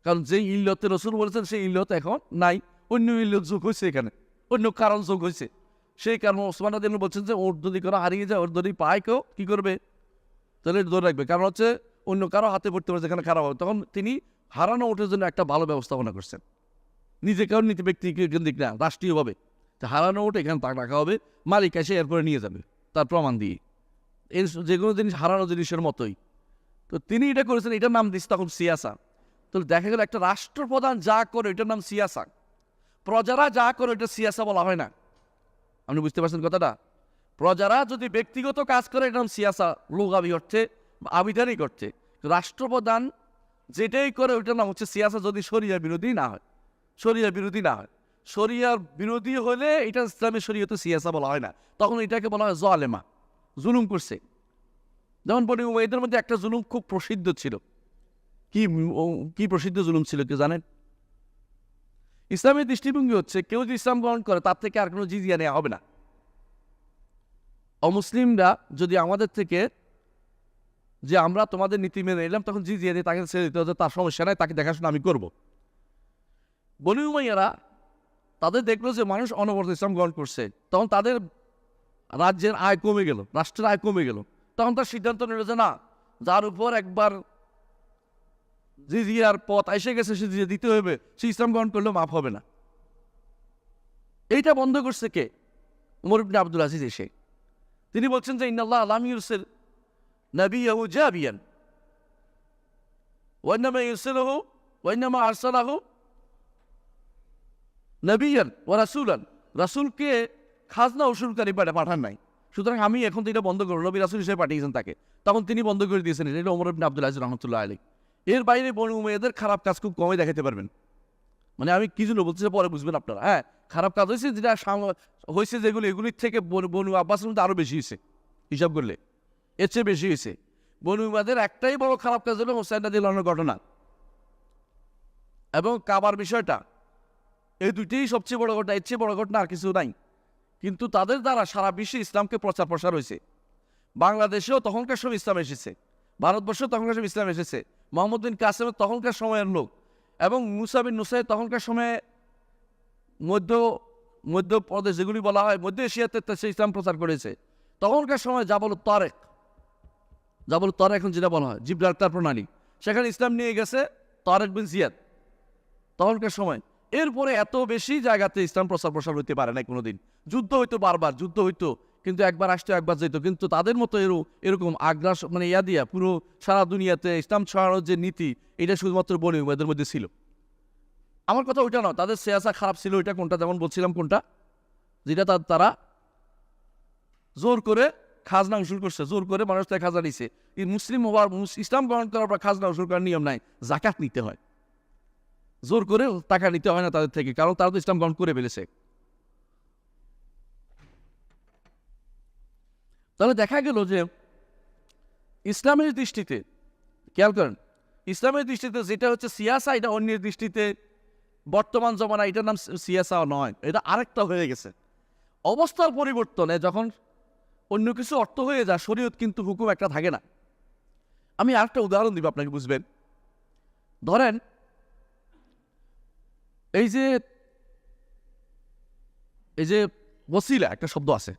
কারণ যে ইল্লতে রাসূল বলেছেন সেই ইল্লত এখন নাই, অন্য ইল্লত যোগ হয়েছে, এখানে অন্য কারণ যোগ হয়েছে। সেই কারণে ওসমান রাদিয়াল্লাহু আনহু বলছেন যে ওর যদি কোনো হারিয়ে যায়, ওর যদি পায় কেউ, কী করবে? তাহলে ধরে রাখবে, কারণ হচ্ছে অন্য কারো হাতে পড়তে পারে, যেখানে খারাপ হবে। তখন তিনি হারানো ওঠের জন্য একটা ভালো ব্যবস্থাপনা করছেন, নিজে কারণ নীতি ব্যক্তিকেন্দ্রিক না, রাষ্ট্রীয়ভাবে। হারানো ওঠে এখানে তাক রাখা হবে, মালিক এসে এরপরে নিয়ে যাবে তার প্রমাণ দিয়ে, এর যে কোনো জিনিস হারানো জিনিসের মতোই। তো তিনি এটা করেছেন, এটার নাম দিচ্ছে তখন সিয়াসা। তো দেখা গেল একটা রাষ্ট্রপ্রধান যা করে এটার নাম সিয়াসা, প্রজারা যা করে এটা সিয়াসা বলা হয় না। আপনি বুঝতে পারছেন কথাটা? প্রজারা যদি ব্যক্তিগত কাজ করে এটার নাম সিয়াসা, লুগাবি অর্থে, আবিধানিক অর্থে। রাষ্ট্রপ্রধান যেটাই করে ওইটার নাম হচ্ছে সিয়াসা, যদি শরিয়া বিরোধী না হয়। শরিয়া বিরোধী না হয়, শরিয়ার বিরোধী হলে এটা ইসলামের শরীয়তে সিয়াসা বলা হয় না, তখন এটাকে বলা হয় জালেমা, জুলুম করছে। যেমন বনি উমাইয়াদের মধ্যে একটা জুলুম খুব প্রসিদ্ধ ছিল। কি প্রসিদ্ধ জুলুম ছিল কেউ জানেন? ইসলামের দৃষ্টিভঙ্গি হচ্ছে, কেউ যদি ইসলাম গ্রহণ করে তার থেকে আর কোনো জিজিয়া নেওয়া হবে না। অমুসলিমরা যদি আমাদের থেকে, যে আমরা তোমাদের নীতি মেনে নিলাম, তখন জিজিয়া দিয়ে তাকে ছেড়ে দিতে হতো, তার সমস্যা নাই, তাকে দেখাশোনা আমি করবো। বনি উমাইয়ারা তাদের দেখলো যে মানুষ অনবরত ইসলাম গ্রহণ করছে, তখন তাদের রাজ্যের আয় কমে গেল, রাষ্ট্রের আয় কমে গেল। তখন তার সিদ্ধান্ত নিল যে না, যার উপর একবার জিজিয়ার পথ এসে গেছে, সে জিজিয়া দিতে হবে, সে ইসলাম গ্রহণ করলেও মাফ হবে না। এইটা বন্ধ করছে কে? উমর ইবনে আব্দুল আজিজ এসে তিনি বলছেন যে ইন্নাল্লাহ লাম ইউরসিল নাবিয়াহু জাবিয়ান ওয়া ইন্নামা ইউরসিলুহু ওয়া ইন্নামা আরসালাহু নবিয়ান ও রাসূলান, রাসূলকে খাজনা উসুলকারী পাঠান নাই, সুতরাং আমি এখন তো এটা বন্ধ করবো, নবী রাসূল হিসেবে পাঠিয়েছেন তাকে, তখন তিনি বন্ধ করে দিয়েছেন। এটা ওমর ইবনে আব্দুল আজিজ রাহমাতুল্লাহ আলাইহি। এর বাইরে বনু উমাইয়াদের খারাপ কাজ খুব কমই দেখাতে পারবেন। মানে আমি কি জন্য বলছি পরে বুঝবেন আপনারা। হ্যাঁ, খারাপ কাজ হয়েছে, যেটা হয়েছে যেগুলো, এগুলির থেকে বনু আব্বাসের মধ্যে আরও বেশি হয়েছে, হিসাব করলে এর চেয়ে বেশি হয়েছে। বনু উমাইয়াদের একটাই বড় খারাপ কাজ হলো হুসাইন রাদিয়াল্লাহু আনহুর ঘটনা এবং কাবার বিষয়টা, এই দুইটাই সবচেয়ে বড় ঘটনা, এর চেয়ে বড় ঘটনা আর কিছু নাই। কিন্তু তাদের দ্বারা সারা বিশ্বে ইসলামকে প্রচার প্রসার হয়েছে। বাংলাদেশেও তখনকার সময় ইসলাম এসেছে, ভারতবর্ষেও তখনকার সময় ইসলাম এসেছে। মোহাম্মদ বিন কাসেমের তখনকার সময়ের লোক এবং মুসা বিন নুসাইর তখনকার সময়ে মধ্য প্রদেশ যেগুলি বলা হয়, মধ্য এশিয়াতে সে ইসলাম প্রচার করেছে। তখনকার সময় জাবল তারেক এখন যেটা বলা হয় জিব্রাল্টার প্রণালী, সেখানে ইসলাম নিয়ে গেছে তারেক বিন জিয়াদ তখনকার সময়। এরপরে এত বেশি জায়গাতে ইসলাম প্রসার হইতে পারে না কোনোদিন। যুদ্ধ হইতো, বারবার যুদ্ধ হইতো, কিন্তু একবার আসতো একবার যেত, কিন্তু তাদের মতো এরকম আগ্রাস মানে ইয়া দিয়া পুরো সারা দুনিয়াতে ইসলাম ছড়ানোর যে নীতি, এটা শুধুমাত্র বনি উমাইয়াদের মধ্যে ছিল। আমার কথা ওইটা না, তাদের সিয়াসা খারাপ ছিল, ওইটা কোনটা যেমন বলছিলাম কোনটা, যেটা তারা জোর করে খাজনা উসুল করছে, জোর করে মানুষ থেকে খাজনা নিছে। এই মুসলিম হওয়ার ইসলাম গ্রহণ করার পর খাজনা উসুল করার নিয়ম নাই, জাকাত নিতে হয়, জোর করে টাকা নিতে হয় না তাদের থেকে, কারণ তারা তো ইসলাম গ্রহণ করে ফেলেছে। তাহলে দেখা গেল যে ইসলামের দৃষ্টিতে, খেয়াল করেন, ইসলামের দৃষ্টিতে যেটা হচ্ছে সিয়াসা, এটা অন্যের দৃষ্টিতে বর্তমান জমানা এটার নাম সিয়াসা নয়, এটা আরেকটা হয়ে গেছে। অবস্থার পরিবর্তনে যখন অন্য কিছু অর্থ হয়ে যায়, শরীয়ত কিন্তু হুকুম একটা থাকে না। আমি আরেকটা উদাহরণ দিব আপনাকে বুঝবেন। ধরেন এই যে ওসিলা একটা শব্দ আছে,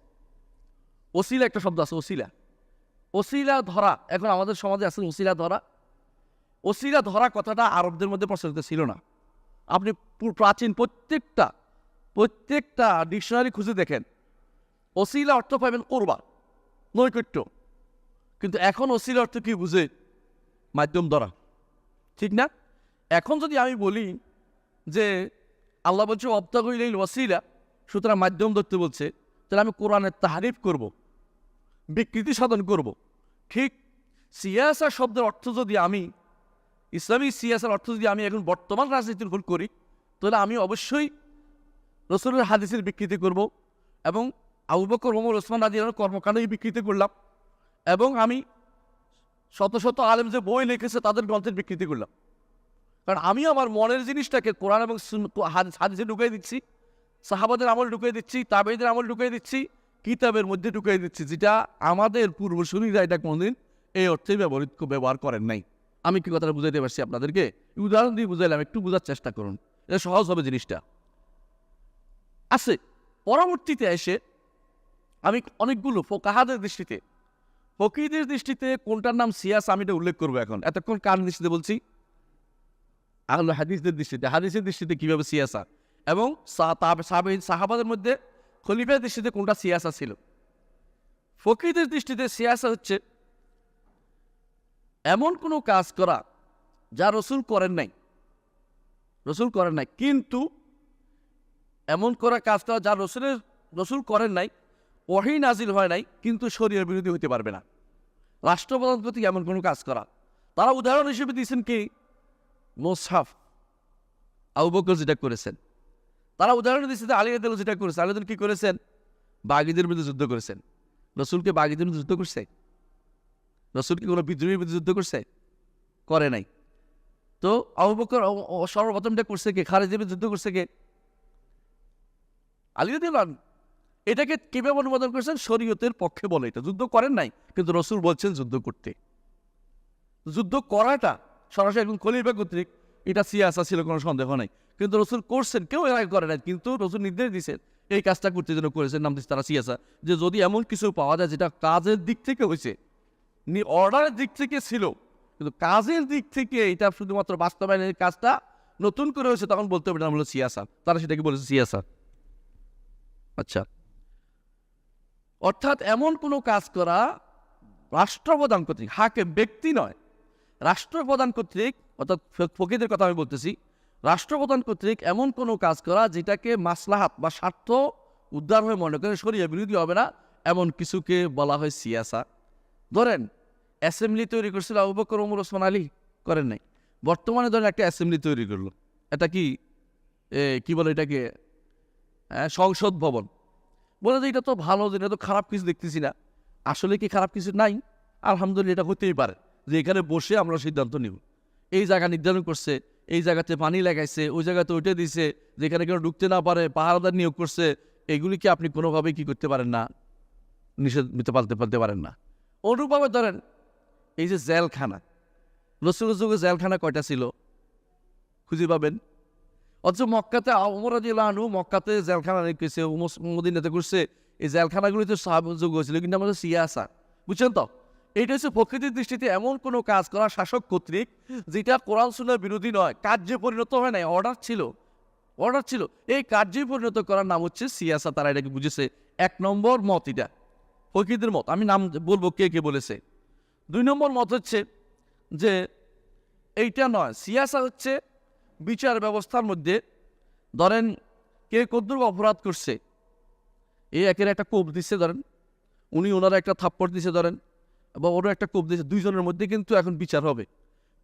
ওসিলা একটা শব্দ আছে, ওসিলা, ওসিলা ধরা, এখন আমাদের সমাজে আছে ওসিলা ধরা। ওসিলা ধরা কথাটা আরবদের মধ্যে প্রচলিত ছিল না। আপনি প্রাচীন প্রত্যেকটা ডিকশনারি খুঁজে দেখেন, ওসিলা অর্থ পাবেন কোরবা, নৈকট্য। কিন্তু এখন ওসিলা অর্থ কি বুঝে? মাধ্যম ধরা, ঠিক না? এখন যদি আমি বলি যে আল্লাহ বলছে অবতাগু ইলাইল ওয়াসিলা, সুতরাং মাধ্যম ধরতে বলছে, তাহলে আমি কোরআনের তাহরিফ করব, বিকৃতি সাধন করব। ঠিক সিয়াসা শব্দের অর্থ যদি আমি, ইসলামিক সিয়াসার অর্থ যদি আমি এখন বর্তমান রাজনীতির ভুল করি, তাহলে আমি অবশ্যই রসুলের হাদিসের বিকৃতি করব, এবং আবু বকর ওমর ওসমান রাদিয়াল্লাহু কর্মকাণ্ডই বিকৃতি করলাম, এবং আমি শত শত আলেম যে বই লিখেছে তাদের গ্রন্থের বিকৃতি করলাম। কারণ আমি আমার মনের জিনিসটাকে কোরআন এবং হাদিসে ঢুকিয়ে দিচ্ছি, সাহাবাদের আমল ঢুকিয়ে দিচ্ছি, তাবেঈদের আমল ঢুকিয়ে দিচ্ছি, কিতাবের মধ্যে ঢুকিয়ে দিচ্ছি, যেটা আমাদের পূর্বসূরীরা এটা কোনোদিন এই অর্থে ব্যবহার করেন নাই। আমি কি কথাটা বুঝাইতে পারছি আপনাদেরকে? উদাহরণ দিয়ে বুঝাইলাম, একটু বোঝার চেষ্টা করুন, এটা সহজ হবে জিনিসটা। আছে পরবর্তীতে এসে আমি অনেকগুলো ফোকাহাদের দৃষ্টিতে, ফকিহদের দৃষ্টিতে কোনটার নাম সিয়াস আমি এটা উল্লেখ করবো। এখন এতক্ষণ কার দৃষ্টিতে বলছি? আহলে হাদিসদের দৃষ্টিতে, হাদিসের দৃষ্টিতে কিভাবে সিয়াসা, এবং সাহাবাদের মধ্যে খলিফার দৃষ্টিতে কোনটা সিয়াসা ছিল। ফকিহদের দৃষ্টিতে সিয়াসা হচ্ছে এমন কোনো কাজ করা যা রসুল করেন নাই, কিন্তু এমন করা কাজ করা যা রসুল করেন নাই, ওহী নাজিল হয় নাই, কিন্তু শরীয়তের বিরোধী হইতে পারবে না। রাষ্ট্রপ্রধান কর্তৃক এমন কোনো কাজ করা। তারা উদাহরণ হিসেবে দিয়েছেন কি? মুসহাফ, আবু বকর যেটা করেছেন। তারা উদাহরণ দিয়েছে আলী রাদিয়াল্লাহু যেটা করেছেন। আলী রাদিয়াল্লাহু কি করেছেন? বাগীদের বিরুদ্ধে যুদ্ধ করেছেন। রসুলকে বাগীদের বিরুদ্ধে যুদ্ধ করছে? রসুল কি কোনো বিদ্রোহীর বিরুদ্ধে যুদ্ধ করছে? করে নাই। তো আবু বকর সর্বপ্রথমটা করছে কে? খারেজের বিরুদ্ধে যুদ্ধ করছে কে? আলী রাদিয়াল্লাহু। এটাকে কিভাবে অনুমোদন করেছেন? শরীয়তের পক্ষে বলে। এটা যুদ্ধ করেন নাই, কিন্তু রসুল বলছেন যুদ্ধ করতে। যুদ্ধ করাটা সরাসরি একজন খলিফা কর্তৃক, এটা সিয়াসা ছিল, কোনো সন্দেহ নাই। কিন্তু রসুল করছেন, কেউ এর আগে করে নাই, কিন্তু রসুল নির্দেশ দিয়েছেন এই কাজটা করতে যেন করেছেন, নাম দিচ্ছে তারা সিয়াসা। যে যদি এমন কিছু পাওয়া যায় যেটা কাজের দিক থেকে হয়েছে, অর্ডারের দিক থেকে ছিল, কিন্তু কাজের দিক থেকে এটা শুধুমাত্র বাস্তবায়নের কাজটা নতুন করে হয়েছে, তখন বলতে হবে এটা হলো সিয়াসা। তারা সেটাকে বলেছে সিয়াসা। আচ্ছা, অর্থাৎ এমন কোনো কাজ করা রাষ্ট্রপ্রধান কর্তৃক, হাকিম ব্যক্তি নয়, রাষ্ট্রপ্রধান কর্তৃক, অর্থাৎ ফকিহদের কথা আমি বলতেছি, রাষ্ট্রপ্রধান কর্তৃক এমন কোনো কাজ করা যেটাকে মাসলাহাত বা স্বার্থ উদ্ধার হয়ে মনে করে শরীয়ত বিরোধী হবে না, এমন কিছুকে বলা হয় সিয়াসা। ধরেন অ্যাসেম্বলি তৈরি করছিল আবু বকর, ওমর, ওসমান, আলী, করেন নাই। বর্তমানে ধরেন একটা অ্যাসেম্বলি তৈরি করলো, এটা কি বলে এটাকে, সংসদ ভবন। বলে যে এটা তো ভালো, এটা তো খারাপ কিছু দেখতেছি না। আসলে কি খারাপ কিছু নাই? আলহামদুলিল্লাহ, এটা হতেই পারে যে এখানে বসে আমরা সিদ্ধান্ত নিব। এই জায়গা নির্ধারণ করছে, এই জায়গাতে পানি লাগাইছে, ওই জায়গাতে ওইটা দিছে, যেখানে কেউ ঢুকতে না পারে পাহারাদার নিয়োগ করছে। এগুলিকে আপনি কোনোভাবেই কি করতে পারেন না, নিষেধ নিতে পারতে পারেন না। অনুরূপভাবে ধরেন এই যে জেলখানা, রসুলের যুগে জেলখানা কয়টা ছিল খুঁজে পাবেন? অথচ মক্কাতে ওমর রাদিয়াল্লাহু আনহু মক্কাতে জেলখানা রেখেছে, মদিনাতে করছে। এই জেলখানাগুলিতে সাহাবাদের যুগ হয়েছিল, কিন্তু আমাদের সিয়াসা, বুঝছেন তো? এইটা হচ্ছে প্রকৃতির দৃষ্টিতে এমন কোনো কাজ করা শাসক কর্তৃক যেটা কোরআন সুন্নাহর বিরোধী নয়, কার্যে পরিণত হয় নাই, অর্ডার ছিল। এই কার্যে পরিণত করার নাম হচ্ছে সিয়াসা। তারা এটাকে বুঝেছে। এক নম্বর মত এটা। ফকিরদের মত, আমি নাম বলবো কে কে বলেছে। 2 নম্বর মত হচ্ছে যে এইটা নয়, সিয়াসা হচ্ছে বিচার ব্যবস্থার মধ্যে ধরেন কে কতটুকু অপরাধ করছে, এই একের একটা কোপ দিচ্ছে ধরেন, উনি ওনারা একটা থাপ্পড় দিছে ধরেন, বা ওরা একটা কোপ দিচ্ছে, দুইজনের মধ্যে কিন্তু এখন বিচার হবে।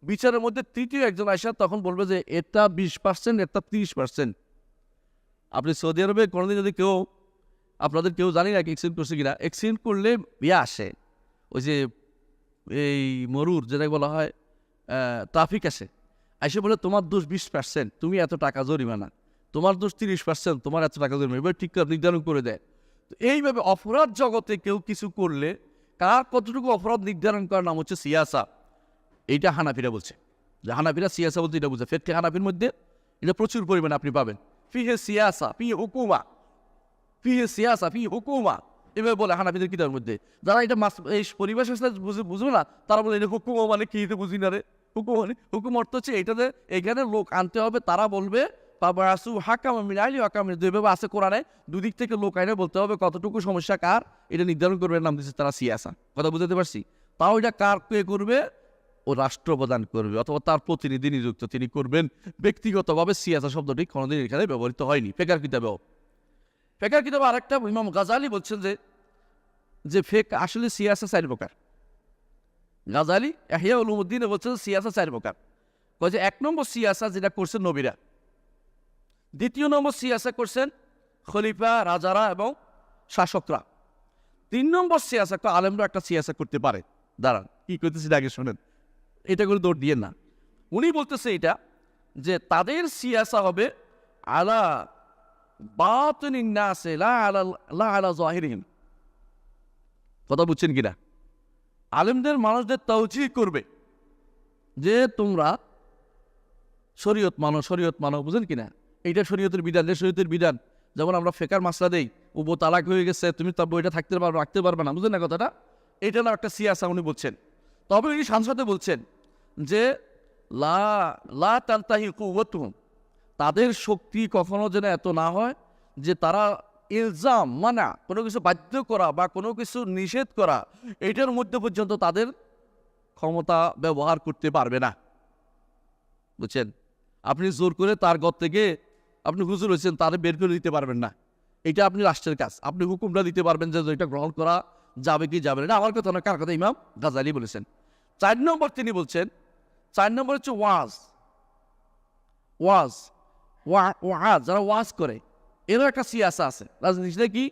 বিচারের মধ্যে তৃতীয় একজন আসা তখন বলবে যে এটা 20%, এটা 30%। আপনি সৌদি আরবে কোনোদিন যদি কেউ, আপনাদের কেউ জানি না এক্সিডেন্ট করছে কিনা, এক্সিডেন্ট করলে ইয়ে আসে, ওই যে এই মরুর যেটাকে বলা হয় ট্রাফিক আসে, এসে বলে তোমার দোষ 20%, তুমি এত টাকা জরিমানা, তোমার দোষ 30%, তোমার এত টাকা জরিমানা, এবার ঠিক নির্ধারণ করে দেয়। তো এইভাবে অপরাধ জগতে কেউ কিছু করলে কার কতটুকু অপরাধ নির্ধারণ করার নাম হচ্ছে সিয়াসা। এইটা হানাফিরা বলছে, যে হানাফিরা সিয়াসা বলতে এটা বুঝে। ফেতকে হানাফির মধ্যে এটা প্রচুর পরিমাণে আপনি পাবেন, ফিহে সিয়াসা ফি হুকুমা, ফিহে সিয়াসা ফি হুকুমা, এভাবে বলে হানাফিদের কিতাবের মধ্যে। যারা এটা এই পরিবেশ বুঝবে না, তারা বলে এটা হুকুমা মানে কি, এটা বুঝি না রে। হুকুম মানে, হুকুম অর্থ হচ্ছে এইটাতে এখানে লোক আনতে হবে, তারা বলবে বাবাসু হাকাম মিনাইলি হাকাম, দুইভাবে আছে কোরআনে, দুদিক থেকে লোক আইনে বলতে হবে কতটুকু সমস্যা কার, এটা নির্ধারণ করবে, নাম দিচ্ছে তারা সিয়াসা। কথা বুঝতে পারছি? তাও এটা কার কে করবে, ও রাষ্ট্রপ্রধান করবে অথবা তার প্রতিনিধি নিযুক্ত তিনি করবেন। ব্যক্তিগতভাবে সিয়াসা শব্দটি কোনোদিন এখানে ব্যবহৃত হয়নি ফেকার কিতাবেও। ফেকার কিতাবে আরেকটা ইমাম গাজালি বলছেন যে ফেক আসলে সিয়াসা 4 প্রকার। গাজালি ইহয়া উলুমুদ্দিনে বলছেন সিয়াসা 4 প্রকার। কয় যে 1 নম্বর সিয়াসা যেটা করছেন নবীরা, 2 নম্বর সিয়াসা করছেন খলিফা, রাজারা এবং শাসকরা, 3 নম্বর সিয়াসা আলেমরা একটা সিয়াসা করতে পারে। দাঁড়ান কি করতেছি আগে শোনেন, এটা করে দৌড় দিয়ে না। উনি বলতেছে এটা যে তাদের সিয়াসা হবে আলা বাতিনিন নাসে লা আলা যাহিরিহিম। কথা বুঝছেন কিনা? আলেমদের মানুষদের তাওজীহ করবে যে তোমরা শরীয়ত মানো, বুঝেন কিনা? এইটা শরীয়তের বিধান, শরীয়তের বিধান। যেমন আমরা ফেকার মাসলা দেই, তালাক হয়ে গেছে, তুমি তার বইটা রাখতে পারবে না, বুঝলেন না কথাটা? এটা না একটা সিয়াসা উনি বলছেন। তবে উনি সাথে বলছেন যে লা তানতাহি কুওয়াতুহুম, তাদের শক্তি কখনো যেন এত না হয় যে তারা ইলজাম মানা, কোনো কিছু বাধ্য করা বা কোনো কিছু নিষেধ করা, এটার মধ্যে পর্যন্ত তাদের ক্ষমতা ব্যবহার করতে পারবে না। বুঝছেন? আপনি জোর করে তার ঘর থেকে, আপনি হুজুর হয়েছেন, তারে বের করে দিতে পারবেন না। এটা আপনি রাষ্ট্রের কাজ, আপনি হুকুমটা দিতে পারবেন যে এটা গ্রহণ করা যাবে কি যাবে না। আমার কথা না, কার কথা? ইমাম গাজালি বলেছেন। 4 নম্বর তিনি বলছেন, 4 নম্বর হচ্ছে ওয়াজ, যারা ওয়াজ করে এরও একটা সিয়াসা আছে। রাজনীতিটা কি?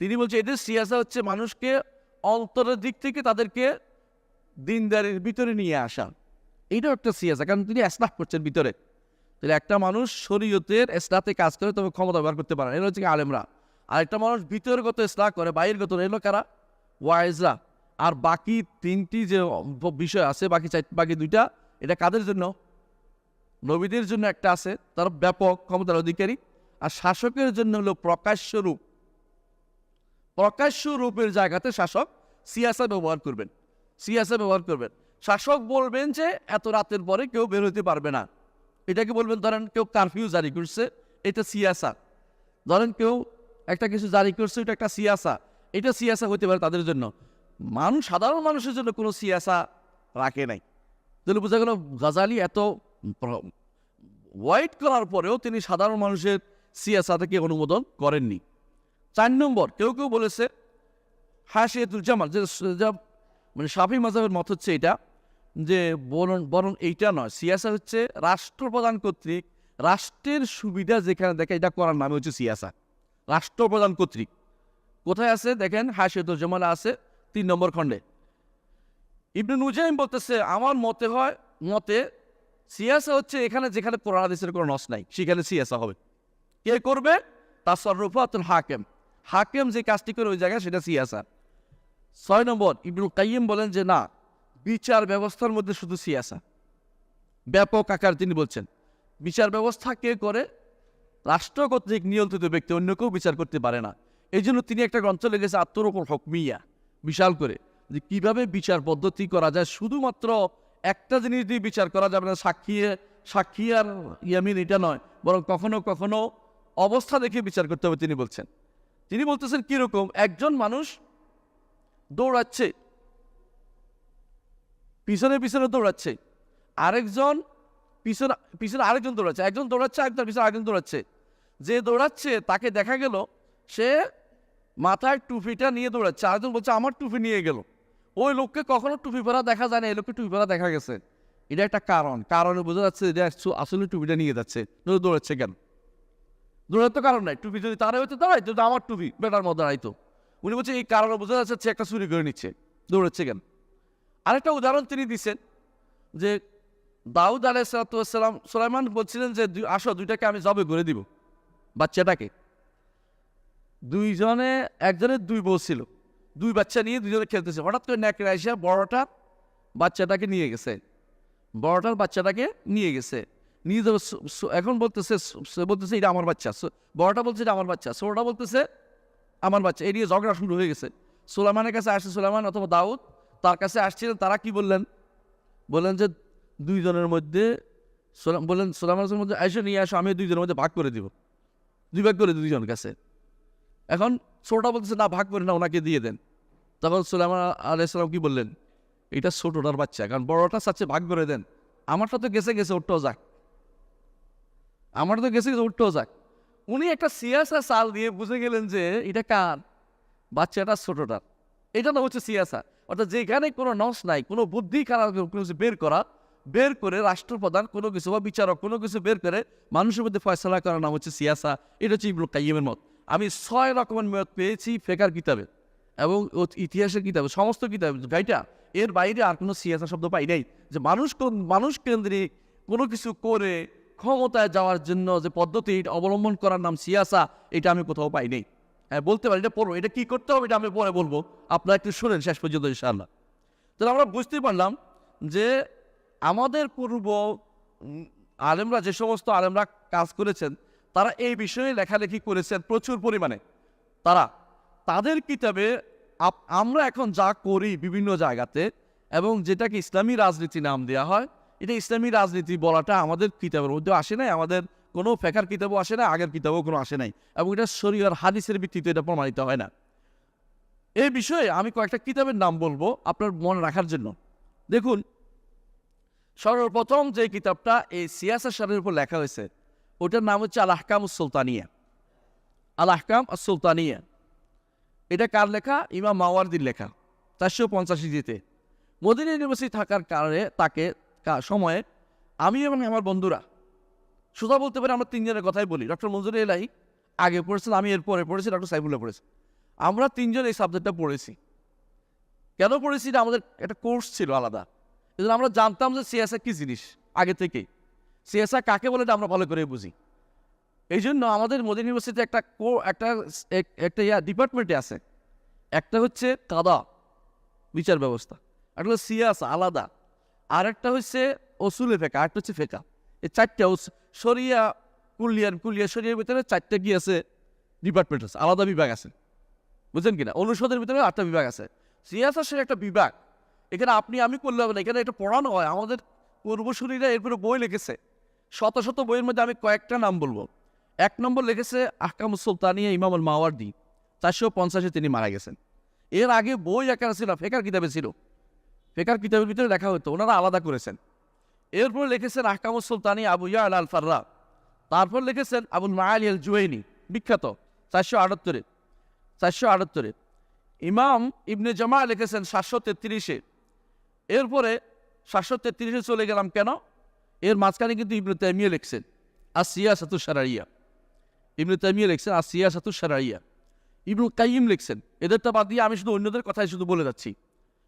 তিনি বলছেন এদের সিয়াসা হচ্ছে মানুষকে অন্তরের দিক থেকে তাদেরকে দিনদারির ভিতরে নিয়ে আসা। এইটাও একটা সিয়াসা, কারণ তিনি ইসলাহ করছেন ভিতরে। তাহলে একটা মানুষ শরীয়তের ইসলাতে কাজ করে তবে ক্ষমতা ব্যবহার করতে পারে, এরা হচ্ছে আলেমরা। আর একটা মানুষ ভিতরগত ইসলাহ করে, বাহিরগত এলো কারা? ওয়াইজরা। আর বাকি 3টি যে বিষয় আছে, বাকি 2টা, এটা কাদের জন্য? নবীদের জন্য একটা আছে, তার ব্যাপক ক্ষমতার অধিকারী, আর শাসকের জন্য হলো প্রকাশ্য রূপের জায়গাতে শাসক সিয়াসা ব্যবহার করবেন। শাসক বলবেন যে এত রাতের পরে কেউ বের হতে পারবে না, এটাকে বলবেন। ধরেন কেউ কারফিউ জারি করছে, এটা সিয়াসা। ধরেন কেউ একটা কিছু জারি করছে, এটা একটা সিয়াসা, এটা সিয়াসা হতে পারে তাদের জন্য। সাধারণ মানুষের জন্য কোনো সিয়াসা রাখে নাই। তাহলে বোঝা গেল গাজালি এত ওয়াইড করার পরেও তিনি সাধারণ মানুষের সিয়াসাটাকে অনুমোদন করেননি। 4 নম্বর, কেউ বলেছে হাশিয়াতুল জামাল, যে মানে শাফি মাযহাবের মত হচ্ছে এটা, যে বরং এইটা নয়, সিয়াসা হচ্ছে রাষ্ট্রপ্রধান কর্তৃক রাষ্ট্রের সুবিধা যেখানে দেখে এটা করার নামে হচ্ছে সিয়াসা। রাষ্ট্রপ্রধান কর্তৃক কোথায় আছে দেখেন, হাশিয়াতুল জামাল আছে 3 নম্বর খণ্ডে। ইবনে নুজাইম বলতেছে আমার মতে সিয়াসা হচ্ছে এখানে যেখানে কোরআন হাদিসের কোনো নস নাই, সেখানে সিয়াসা হবে। কে করবে? তাসাররুফাতুল হাকিম যে কাজটি করে ওই জায়গায়, সেটা সিয়াসা। 6 নম্বর, ইবনুল কাইয়িম বলেন যে না, বিচার ব্যবস্থার মধ্যে শুধু সিয়াসা ব্যাপক আকার। তিনি বলছেন বিচার ব্যবস্থা কে করে? রাষ্ট্র কর্তৃক নিয়ন্ত্রিত ব্যক্তি, অন্য কেউ বিচার করতে পারে না। এই জন্য তিনি একটা গ্রন্থ লিখেছে আত্মরূপল হুকমিয়া, বিশাল করে, যে কিভাবে বিচার পদ্ধতি করা যায়। শুধুমাত্র একটা জিনিস দিয়ে বিচার করা যাবে না, সাক্ষী আর ইয়ামিন, এটা নয়, বরং কখনো কখনো অবস্থা দেখে বিচার করতে হবে। তিনি বলতেছেন কিরকম? একজন মানুষ দৌড়াচ্ছে, পিছনে পিছনে দৌড়াচ্ছে, আরেকজন পিছনে পিছনে আরেকজন দৌড়াচ্ছে, একজন দৌড়াচ্ছে একজন পিছনে আরেকজন দৌড়াচ্ছে। যে দৌড়াচ্ছে তাকে দেখা গেল সে মাথায় টুপিটা নিয়ে দৌড়াচ্ছে, আরেকজন বলছে আমার টুপি নিয়ে গেল। ওই লোককে কখনো টুপি পরা দেখা যায় না, এই লোককে টুপি পরা দেখা গেছে। এটা একটা কারণে বোঝা যাচ্ছে যে আসলে টুপিটা নিয়ে যাচ্ছে, দৌড়াচ্ছে কেন? দৌড়ার তো কারণ নাই, টুপি যদি তারা হইতে দাঁড়াই তো আমার টুপি বেটার মতো দাঁড়াইতো। উনি বলছে এই কারণে বোঝা যাচ্ছে সে একটা চুরি করে নিচ্ছে, দৌড়াচ্ছে কেন? আরেকটা উদাহরণ তিনি দিচ্ছেন যে দাউদ আলাইহিসসালাম সুলাইমান বলছিলেন যে আসো দুইটাকে আমি জবে করে দিব, বাচ্চাটাকে। একজনের দুই বউ ছিল, দুই বাচ্চা নিয়ে দুজনে খেলতেছে, হঠাৎ করে নেকড়ে আইসা বড়টার বাচ্চাটাকে নিয়ে গেছে, বড়টার বাচ্চাটাকে নিয়ে গেছে, নিয়ে যাবে। এখন বলতেছে এটা আমার বাচ্চা, বড়টা বলছে এটা আমার বাচ্চা, ছোটটা বলতেছে আমার বাচ্চা। এই নিয়ে ঝগড়া শুরু হয়ে গেছে। সুলাইমানের কাছে আসছে, সুলাইমান অথবা দাউদ তার কাছে আসছিলেন। তারা কি বললেন যে দুইজনের মধ্যে সুলাইমানের মধ্যে এসে নিয়ে আসো, আমি দুইজনের মধ্যে ভাগ করে দিব, দুই ভাগ করে দুইজনের কাছে। এখন ছোটটা বলতেছে না ভাগ করে না, ওনাকে দিয়ে দেন। তখন সুলাইমান আলাইহিস কি বললেন, এটা ছোটটার বাচ্চা, কারণ বড়টা চাচ্ছে ভাগ করে দেন, আমারটা তো গেছে ওটাও যাক, ওটাও যাক। উনি একটা সিয়াসা চাল দিয়ে বুঝে গেলেন যে এটা কার বাচ্চাটা, ছোটটার। এটা না হচ্ছে সিয়াসা, অর্থাৎ যেখানে কোনো নস নাই, কোনো বুদ্ধি খারাপ কোনো কিছু বের করে রাষ্ট্রপ্রধান কোনো কিছু বা বিচারক কোনো কিছু বের করে মানুষের মধ্যে ফয়সালা করার নাম হচ্ছে সিয়াসা। এটা হচ্ছে ইবনুল কাইয়িমের মত। আমি 6 রকমের মত পেয়েছি ফেকার কিতাবে এবং ইতিহাসের কিতাবে, সমস্ত কিতাবে গাইটা। এর বাইরে আর কোনো সিয়াসা শব্দ পাই নাই, যে মানুষ কেন্দ্রিক কোনো কিছু করে ক্ষমতায় যাওয়ার জন্য যে পদ্ধতি অবলম্বন করার নাম সিয়াসা, এটা আমি কোথাও পাই নাই। হ্যাঁ বলতে পারি, এটা পড়ো, এটা কি করতে হবে এটা আমি পরে বলবো, আপনারা একটু শুনেন শেষ পর্যন্ত ইনশাআল্লাহ। তাহলে আমরা বুঝতে পারলাম যে আমাদের পূর্ব আলেমরা, যে সমস্ত আলেমরা কাজ করেছেন, তারা এই বিষয়ে লেখালেখি করেছেন প্রচুর পরিমাণে। তাদের কিতাবে আমরা এখন যা করি বিভিন্ন জায়গাতে, এবং যেটাকে ইসলামী রাজনীতি নাম দেওয়া হয়, এটা ইসলামী রাজনীতি বলাটা আমাদের কিতাবের মধ্যে আসে নাই, আমাদের কোনো ফেকার কিতাবও আসে না, আগের কিতাবও কোনো আসে নাই, এবং এটা শরীয়র হাদিসের ভিত্তিতে এটা প্রমাণিত হয় না। এই বিষয়ে আমি কয়েকটা কিতাবের নাম বলবো আপনার মনে রাখার জন্য। দেখুন, সর্বপ্রথম যে কিতাবটা এই সিয়াসা শরীর উপর লেখা হয়েছে, ওটার নাম হচ্ছে আল আহকাম আস-সুলতানিয়া। আল আহকাম আস-সুলতানিয়া, এটা কার লেখা? ইমাম মাওয়ারদির লেখা, 485 জিতে। মদিনা ইউনিভার্সিটি থাকার কারণে সময়ে আমি এবং আমার বন্ধুরা, সুধা বলতে পারি আমরা তিনজনের কথাই বলি, ডক্টর মঞ্জুর এলাহি আগে পড়েছেন, আমি এরপরে পড়েছি, ডক্টর সাইফুল্লাহ পড়েছি। আমরা তিনজন এই সাবজেক্টটা পড়েছি। কেন পড়েছি? এটা আমাদের একটা কোর্স ছিল আলাদা, এই আমরা জানতাম যে সিয়াসা কি জিনিস আগে থেকেই, সিয়াসা কাকে বলে এটা আমরা ভালো করে বুঝি। এই জন্য আমাদের মদিনা ইউনিভার্সিটিতে একটা ডিপার্টমেন্টে আছে, একটা হচ্ছে কাদা বিচার ব্যবস্থা, একটা হচ্ছে সিয়াসা আলাদা, আর একটা হচ্ছে ওসুলে ফেকা, আরেকটা হচ্ছে ফেকা। এই চারটা শরিয়া কুলিয়ার শরিয়ার ভিতরে 4টা কি আছে ডিপার্টমেন্ট আছে, আলাদা বিভাগ আছে, বুঝলেন কিনা? অনুষদের ভিতরে 8টা বিভাগ আছে। সিয়াসা সে একটা বিভাগ, এখানে আমি করলে হবে না, এখানে এটা পড়ানো হয়। আমাদের পূর্বসূরীরা এরপরে বই লিখেছে, শত শত বইয়ের মধ্যে আমি কয়েকটা নাম বলবো। 1 নম্বর লিখেছে আহকামুস সুলতানিয়া, ইমাম আল মাওয়ারদি, 450-এ তিনি মারা গেছেন। এর আগে বই আকারে ছিল, ফেকার কিতাবে ছিল, ফেকার কিতাবের ভিতরে লেখা হতো, ওনারা আলাদা করেছেন। এরপর লিখেছেন আহকামুস সুলতানিয়া আবু ইয়ালা আল ফাররা। তারপর লিখেছেন আবুল মাআলি আল জুওয়াইনি, বিখ্যাত, 478-এ। ইমাম ইবনে জামা লিখেছেন 733-এ। এরপরে 733-এ চলে গেলাম কেন? এর মাঝখানে কিন্তু ইবনে তাইমিয়া লিখছেন আসিয়াসাতুশ শারঈয়া, ইবনে তাইমিয়া লিখছেন আসিয়াসাতুশ শারঈয়া, ইবনুল কাইয়িম লিখছেন। এদেরটা বাদ দিয়ে আমি শুধু অন্যদের কথাই শুধু বলে যাচ্ছি,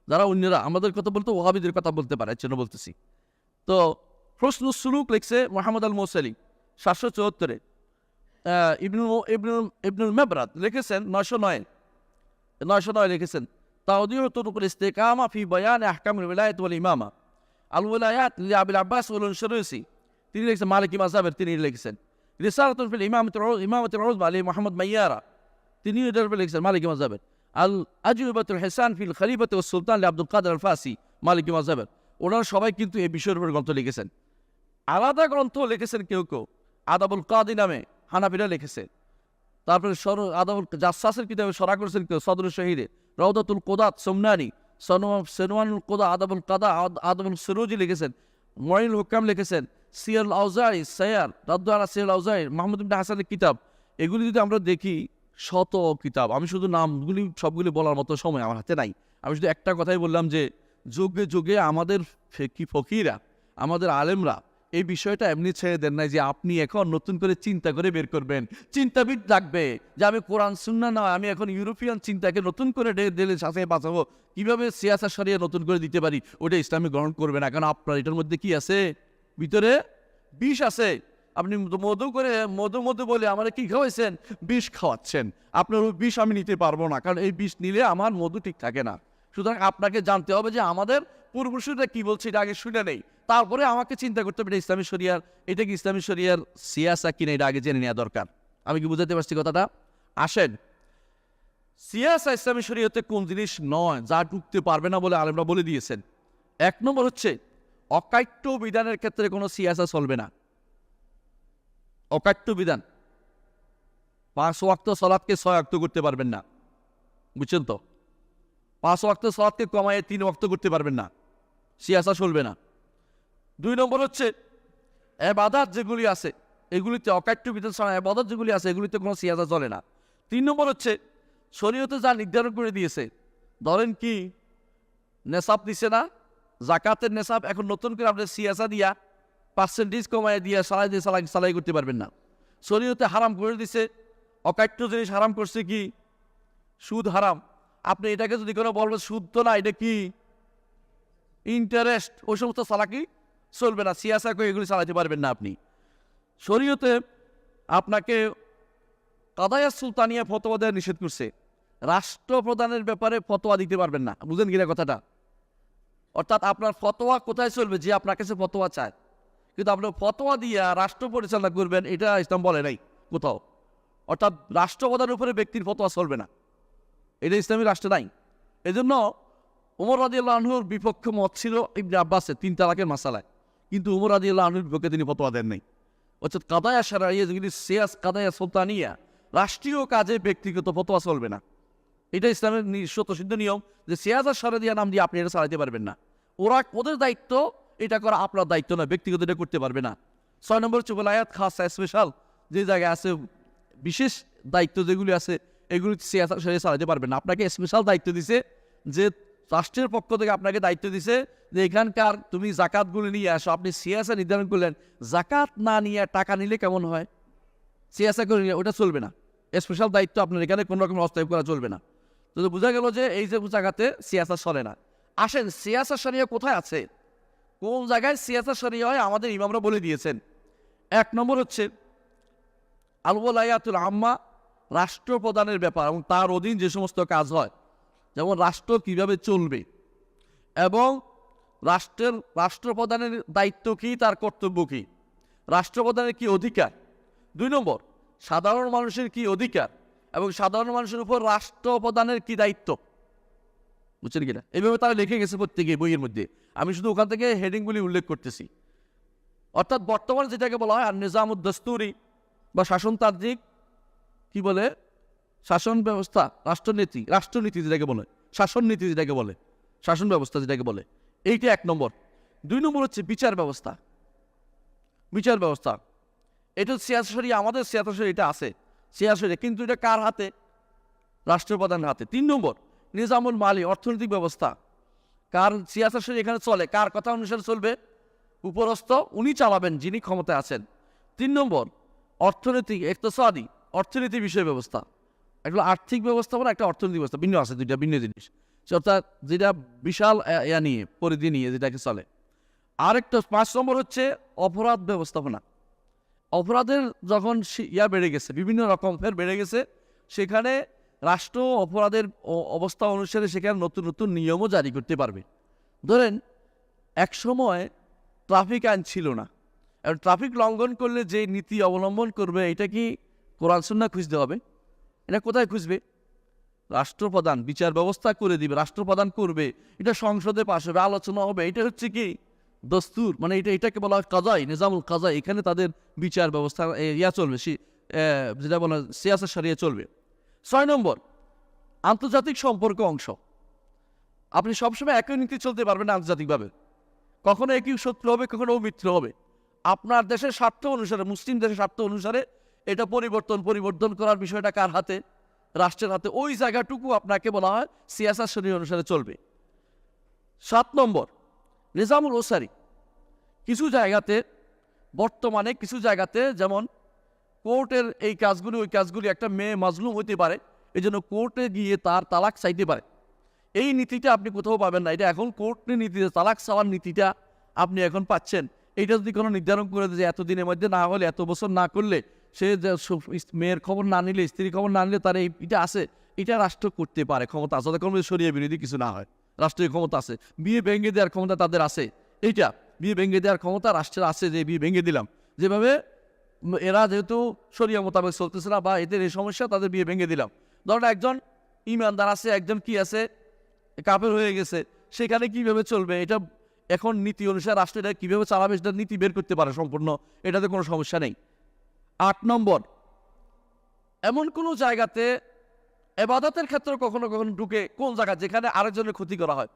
যারা অন্যরা আমাদের কথা বলতে ওয়াহাবিদের কথা বলতে পারে, এর জন্য বলতেছি। তো হুসনুস সুলুক লিখছে মুহাম্মদ আল মুসালি, 774-এ। ইবনুল মেবরাদ লিখেছেন 909 লিখেছেন তাওদীহু তুরুকুল ইস্তিকামা ফি বায়ান আহকামিল ওয়ালায়াত ওয়াল ইমামা আল ওয়ালায়াত লি আবিল আব্বাস ওয়াল শুরুসি, তিনি লিখেছেন মালিকি মাযহাবের, তিনি লিখেছেন রিসালাতুন ফিল ইমামাতিল উযমা আলী মুহাম্মদ মাইয়ারা, তিনি এটার উপরে লিখেছেন মালিকি মাযহাবের। আল আজউবাতুল হিসান ফিল খলিফাতি ওয়াস সুলতান লি আব্দুল কাদের আল ফাসি, মালিকি মাযহাবের। ওনারা সবাই কিন্তু এই বিষয়ের উপর গ্রন্থ লিখেছেন। আলাদা গ্রন্থ লিখেছেন কেউ আদাবুল কাদি নামে, হানাফিরা লিখেছে। তারপরে আদাবুল জাসাসের কিতাবে সরা করেছেন কেউ সদরুল শহীদে, রওদাতুল কোদাত সোমনানি, সেনওয়ানুল কোদা আদাবুল সরুজি লিখেছেন, মঈনুল হুকাম লিখেছেন, সিয়াল আউজাই সায়ার রাদ্দু আলা সিয়াল আউজাই, মাহমুদ ইবনে হাসানের কিতাব, এগুলি যদি আমরা দেখি শত কিতাব। আমি শুধু নামগুলি সবগুলি বলার মতো সময় আমার হাতে নাই। আমি শুধু একটা কথাই বললাম যে যুগে যুগে আমাদের ফকিরা, আমাদের আলেমরা এই বিষয়টা এমনি ছেড়ে দেন নাই যে আপনি এখন নতুন করে চিন্তা করে বের করবেন। চিন্তাবিদ লাগবে যে আমি কোরআন সুন্নাহ না, আমি এখন ইউরোপিয়ান চিন্তাকে নতুন করে ঢেলে সাথে বাঁচাবো, কীভাবে সিয়াসা শরিয়া নতুন করে দিতে পারি, ওটা ইসলামে গ্রহণ করবে না। কারণ আপনার এটার মধ্যে কি আছে? ভিতরে বিষ আছে। আপনি মধু বলে আমার কি খাওয়াইছেন? বিষ খাওয়াচ্ছেন। আপনার ওই বিষ আমি নিতে পারবো না, কারণ এই বিষ নিলে আমার মধু ঠিক থাকে না। সুতরাং আপনাকে জানতে হবে যে আমাদের পূর্বপুরুষরা কি বলছে, এটা আগে শুনে নেই, তারপরে আমাকে চিন্তা করতে হবে এটা ইসলামী শরিয়ার, এটা কি ইসলামী শরিয়ার সিয়াসা কিনা, এটা আগে জেনে নেওয়া দরকার। আমি কি বুঝাতে পারছি কথাটা? আসেন, সিয়াসা ইসলামী শরিয়তে কোন জিনিস নয়, যা ঢুকতে পারবে না বলে আলেমরা বলে দিয়েছেন। 1 নম্বর হচ্ছে অকাট্য বিধানের ক্ষেত্রে কোনো সিয়াসা চলবে না। অকাট্য বিধান, 5 ওয়াক্ত সালাতকে 6 ওয়াক্ত করতে পারবেন না, বুঝছেন তো? 5 ওয়াক্ত সালাতকে কমায় 3 ওয়াক্ত করতে পারবেন না, সিয়াসা চলবে না। 2 নম্বর হচ্ছে ইবাদত যেগুলি আছে এগুলিতে অকাট্য বিধান ছাড়া ইবাদত যেগুলি আছে এগুলিতে কোনো সিয়াসা চলে না। 3 নম্বর হচ্ছে শরীয়তে যা নির্ধারণ করে দিয়েছে, ধরেন কি নেশাব দিছে না, জাকাতের নেশাব, এখন নতুন করে আপনি সিয়াসা দিয়া পার্সেন্টেজ কমায় দিয়া সালাই করতে পারবেন না। শরীয়তে হারাম করে দিছে, অকাট্য জিনিস হারাম করছে, কি সুদ হারাম, আপনি এটাকে যদি কোনো বলবেন সুদ তো না, এটা কি ইন্টারেস্ট, ওই সমস্ত চালাকি চলবে না, সিয়াসা করে এগুলি চালাতে পারবেন না আপনি। শরীয়তে আপনাকে কাদায়া সুলতানিয়া ফতোয়া দেওয়া নিষেধ করছে, রাষ্ট্রপ্রধানের ব্যাপারে ফতোয়া দিতে পারবেন না। বুঝেন কিনা কথাটা? অর্থাৎ আপনার ফতোয়া কোথায় চলবে? যে আপনার কাছে ফতোয়া চায়, কিন্তু আপনার ফতোয়া দিয়া রাষ্ট্র পরিচালনা করবেন, এটা ইসলাম বলে নাই কোথাও। অর্থাৎ রাষ্ট্রপ্রধানের উপরে ব্যক্তির ফতোয়া চলবে না, এটা ইসলামী রাষ্ট্রে নাই। এই জন্য ওমর রাদিয়াল্লাহু আনহুর বিপক্ষ মত ছিল ইবনে আব্বাসের 3 তালাকের মাসালায়, কিন্তু ওমর রাদিয়াল্লাহু আনহুর বিপক্ষে তিনি ফতোয়া দেন নাই। অর্থাৎ কাদায়া শারঈয়া যেগুলি সিয়াস কাদায়া সুলতানিয়া, রাষ্ট্রীয় কাজে ব্যক্তিগত ফতোয়া চলবে না। এটা ইসলামের স্বতঃসিদ্ধ নিয়ম যে সিয়াসা শারঈয়া নাম দিয়ে আপনি এটা চালাতে পারবেন না। ওদের দায়িত্ব, এটা করা আপনার দায়িত্ব না, ব্যক্তিগত এটা করতে পারবে না। 6 নম্বর হচ্ছে ওলায়াত খাসা, স্পেশাল যে জায়গায় আছে, বিশেষ দায়িত্ব যেগুলি আছে এগুলি সিয়াসা শরিয়া চালাতে পারবেন না। আপনাকে স্পেশাল দায়িত্ব দিছে, যে রাষ্ট্রের পক্ষ থেকে আপনাকে দায়িত্ব দিছে যে এখানকার তুমি জাকাতগুলি নিয়ে আসো। আপনি সিয়াসা নির্ধারণ করলেন, জাকাত না নিয়ে টাকা নিলে কেমন হয়, সিয়াসা করে নিয়ে, ওটা চলবে না। স্পেশাল দায়িত্ব আপনার এখানে কোনো রকম হস্তক্ষেপ করা চলবে না। যদি বোঝা গেল যে এই যে জায়গাতে সিয়াসা চলে না। আসেন, সিয়াসা শরিয়া কোথায় আছে, কোন জায়গায় সিয়াসা শরিয়া হয়, আমাদের ইমামরা বলে দিয়েছেন। 1 নম্বর হচ্ছে আল ওয়ালায়াতুল আম্মা, রাষ্ট্রপ্রধানের ব্যাপার এবং তার অধীন যে সমস্ত কাজ হয়, যেমন রাষ্ট্র কিভাবে চলবে এবং রাষ্ট্রপ্রধানের দায়িত্ব কি, তার কর্তব্য কি, রাষ্ট্রপ্রধানের কি অধিকার। 2 নম্বর সাধারণ মানুষের কি অধিকার এবং সাধারণ মানুষের উপর রাষ্ট্রপ্রধানের কি দায়িত্ব। বুঝছেন কিনা? এইভাবে তারা লিখে গেছে প্রত্যেকে বইয়ের মধ্যে, আমি শুধু ওখান থেকে হেডিংগুলি উল্লেখ করতেছি। অর্থাৎ বর্তমান যেটাকে বলা হয় আর নিজামুদ দস্তুরি বা শাসনতান্ত্রিক, কি বলে, শাসন ব্যবস্থা, রাষ্ট্রনীতি যেটাকে বলে, শাসন নীতি যেটাকে বলে, শাসন ব্যবস্থা যেটাকে বলে, এইটা 1 নম্বর। 2 নম্বর হচ্ছে বিচার ব্যবস্থা। এটা সিয়াসা শরিয়া, আমাদের সিয়াসা শরিয়া এটা আছে, সিয়াসা শরিয়া, কিন্তু এটা কার হাতে? রাষ্ট্রপ্রধানের হাতে। 3 নম্বর নিজামুল মালি, অর্থনৈতিক ব্যবস্থা, কার সিয়াসা শরিয়া এখানে চলে, কার কথা অনুসারে চলবে? উপরস্থ, উনি চালাবেন যিনি ক্ষমতায় আছেন। 3 নম্বর অর্থনৈতিক, ইকতিসাদি, অর্থনীতি বিষয় ব্যবস্থা। একটা আর্থিক ব্যবস্থাপনা, একটা অর্থনৈতিক ব্যবস্থা, ভিন্ন আছে, দুইটা ভিন্ন জিনিস। অর্থাৎ যেটা বিশাল নিয়ে, পরিধি নিয়ে যেটাকে চলে। আরেকটা 5 নম্বর হচ্ছে অপরাধ ব্যবস্থাপনা। অপরাধের যখন বেড়ে গেছে, বিভিন্ন রকম বেড়ে গেছে, সেখানে রাষ্ট্র অপরাধের অবস্থা অনুসারে সেখানে নতুন নতুন নিয়মও জারি করতে পারবে। ধরেন এক সময় ট্রাফিক আইন ছিল না, এবং ট্রাফিক লঙ্ঘন করলে যে নীতি অবলম্বন করবে, এটা কি কোরআন সুন্নাহ খুঁজতে হবে? এটা কোথায় খুঁজবে? রাষ্ট্রপ্রধান বিচার ব্যবস্থা করে দিবে, রাষ্ট্রপ্রধান করবে, এটা সংসদে পাশ হবে, আলোচনা হবে, এটা হচ্ছে কি দস্তুর, মানে এটাকে বলা হয় কাজাই, নিজামুল কাজাই। এখানে তাদের বিচার ব্যবস্থা চলবে, যেটা বলা সিয়াসা শরিয়া চলবে। 6 নম্বর আন্তর্জাতিক সম্পর্ক অংশ। আপনি সবসময় একই নীতি চলতে পারবেন না আন্তর্জাতিকভাবে, কখনো একই শত্রু হবে, কখনো মিত্র হবে। আপনার দেশের স্বার্থ অনুসারে, মুসলিম দেশের স্বার্থ অনুসারে এটা পরিবর্তন করার বিষয়টা কার হাতে? রাষ্ট্রের হাতে। ওই জায়গাটুকু আপনাকে বলা হয় সিয়াসা শরীয়ত অনুসারে চলবে। 7 নম্বর, নিজামুল ওসারি। কিছু জায়গাতে, বর্তমানে কিছু জায়গাতে যেমন কোর্টের এই কাজগুলি ওই কাজগুলি, একটা মেয়ে মাজলুম হতে পারে, এই জন্য কোর্টে গিয়ে তার তালাক চাইতে পারে। এই নীতিটা আপনি কোথাও পাবেন না। এটা এখন কোর্টের নীতিতে তালাক চাওয়ার নীতিটা আপনি এখন পাচ্ছেন। এইটা যদি কোনো নির্ধারণ করে যে এতদিনের মধ্যে না হলে, এত বছর না করলে, সে মেয়ের খবর না নিলে, স্ত্রীর খবর না নিলে তার এটা আছে, এটা রাষ্ট্র করতে পারে, ক্ষমতা আছে। কোনো শরিয়া বিরোধী কিছু না হয়, রাষ্ট্রীয় ক্ষমতা আছে। বিয়ে ভেঙে দেওয়ার ক্ষমতা তাদের আছে। এইটা বিয়ে ভেঙে দেওয়ার ক্ষমতা রাষ্ট্রের আছে, যে বিয়ে ভেঙে দিলাম। যেভাবে এরা যেহেতু শরিয়া মোতাবেক চলতেছে না বা এদের এই সমস্যা, তাদের বিয়ে ভেঙে দিলাম। ধরেন একজন ইমানদার আছে, একজন কি আছে, কাফের হয়ে গেছে, সেখানে কিভাবে চলবে? এটা এখন নীতি অনুসারে রাষ্ট্র এটা কীভাবে চালাবে সেটা নীতি বের করতে পারে সম্পূর্ণ, এটাতে কোনো সমস্যা নেই। 8 নম্বর, এমন কোনো জায়গাতে এবাদতের ক্ষেত্রে কখনো কখনো ঢুকে, কোন জায়গা যেখানে আরেকজনের ক্ষতি করা হয়।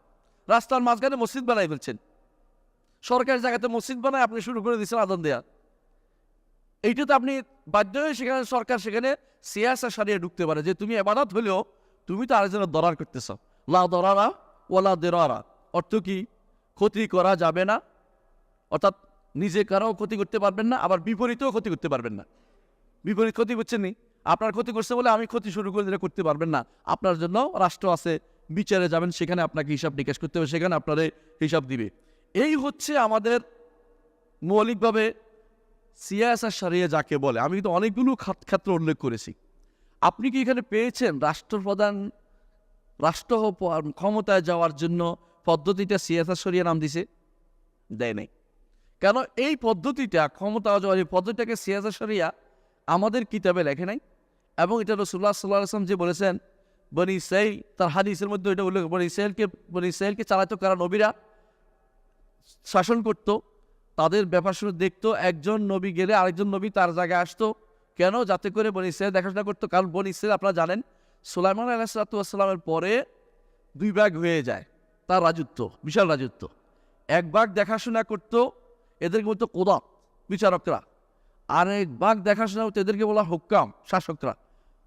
রাস্তার মাঝখানে মসজিদ বানাই ফেলছেন, সরকারি জায়গাতে মসজিদ বানায় আপনি শুরু করে দিচ্ছেন আজান দেয়া। এইটাতে আপনি বাধ্য হয়ে সেখানে সরকার সেখানে সিয়াসা সারিয়ে ঢুকতে পারে যে তুমি এবাদত হলেও তুমি তো আরেকজনের দরার করতেছ। লা দরারা ওয়ালা দেরারা, অর্থ কি? ক্ষতি করা যাবে না, অর্থাৎ নিজে কারো ক্ষতি করতে পারবেন না, আবার বিপরীতেও ক্ষতি করতে পারবেন না। বিপরীত ক্ষতি করছেন নি, আপনার ক্ষতি করছে বলে আমি ক্ষতি শুরু করে দিলে করতে পারবেন না। আপনার জন্য রাষ্ট্র আছে, বিচারে যাবেন, সেখানে আপনাকে হিসাব নিকাশ করতে হবে, সেখানে আপনাদের হিসাব দিবে। এই হচ্ছে আমাদের মৌলিকভাবে সিয়াসা সারিয়া যাকে বলে। আমি কিন্তু অনেকগুলো ক্ষেত্র উল্লেখ করেছি। আপনি কি এখানে পেয়েছেন রাষ্ট্রপ্রধান রাষ্ট্র ক্ষমতায় যাওয়ার জন্য পদ্ধতিটা সিয়াসা শরিয়া নাম দিছে? দেয় নাই। কেন? এই পদ্ধতিটা, ক্ষমতা যাওয়ার এই পদ্ধতিটাকে সিয়াসা শরিয়া আমাদের কিতাবে লেখে নাই। এবং এটা রাসূলুল্লাহ সাল্লাল্লাহু আলাইহি ওয়াসাল্লাম যে বলেছেন, বনি ইসরাঈল, তার হাদিসের মধ্যে এটা উল্লেখ, বনি ইসরাঈলকে চালাতো কারা? নবীরা শাসন করতো, তাদের ব্যাপার শুনে দেখতো। একজন নবী গেলে আরেকজন নবী তার জায়গায় আসতো। কেন? যাতে করে বনি ইসরাঈল দেখাশোনা করতো। কারণ বনি ইসরাঈল আপনারা জানেন সুলাইমান আলাইহিস সালামের পরে 2 ভাগ হয়ে যায় তার রাজত্ব, বিশাল রাজত্ব। এক ভাগ দেখাশোনা করতো, এদেরকে বলতো কোদাত, বিচারকরা। আর এক ভাগ দেখাশোনা করতো, এদেরকে বলা হুক্কাম, শাসকরা।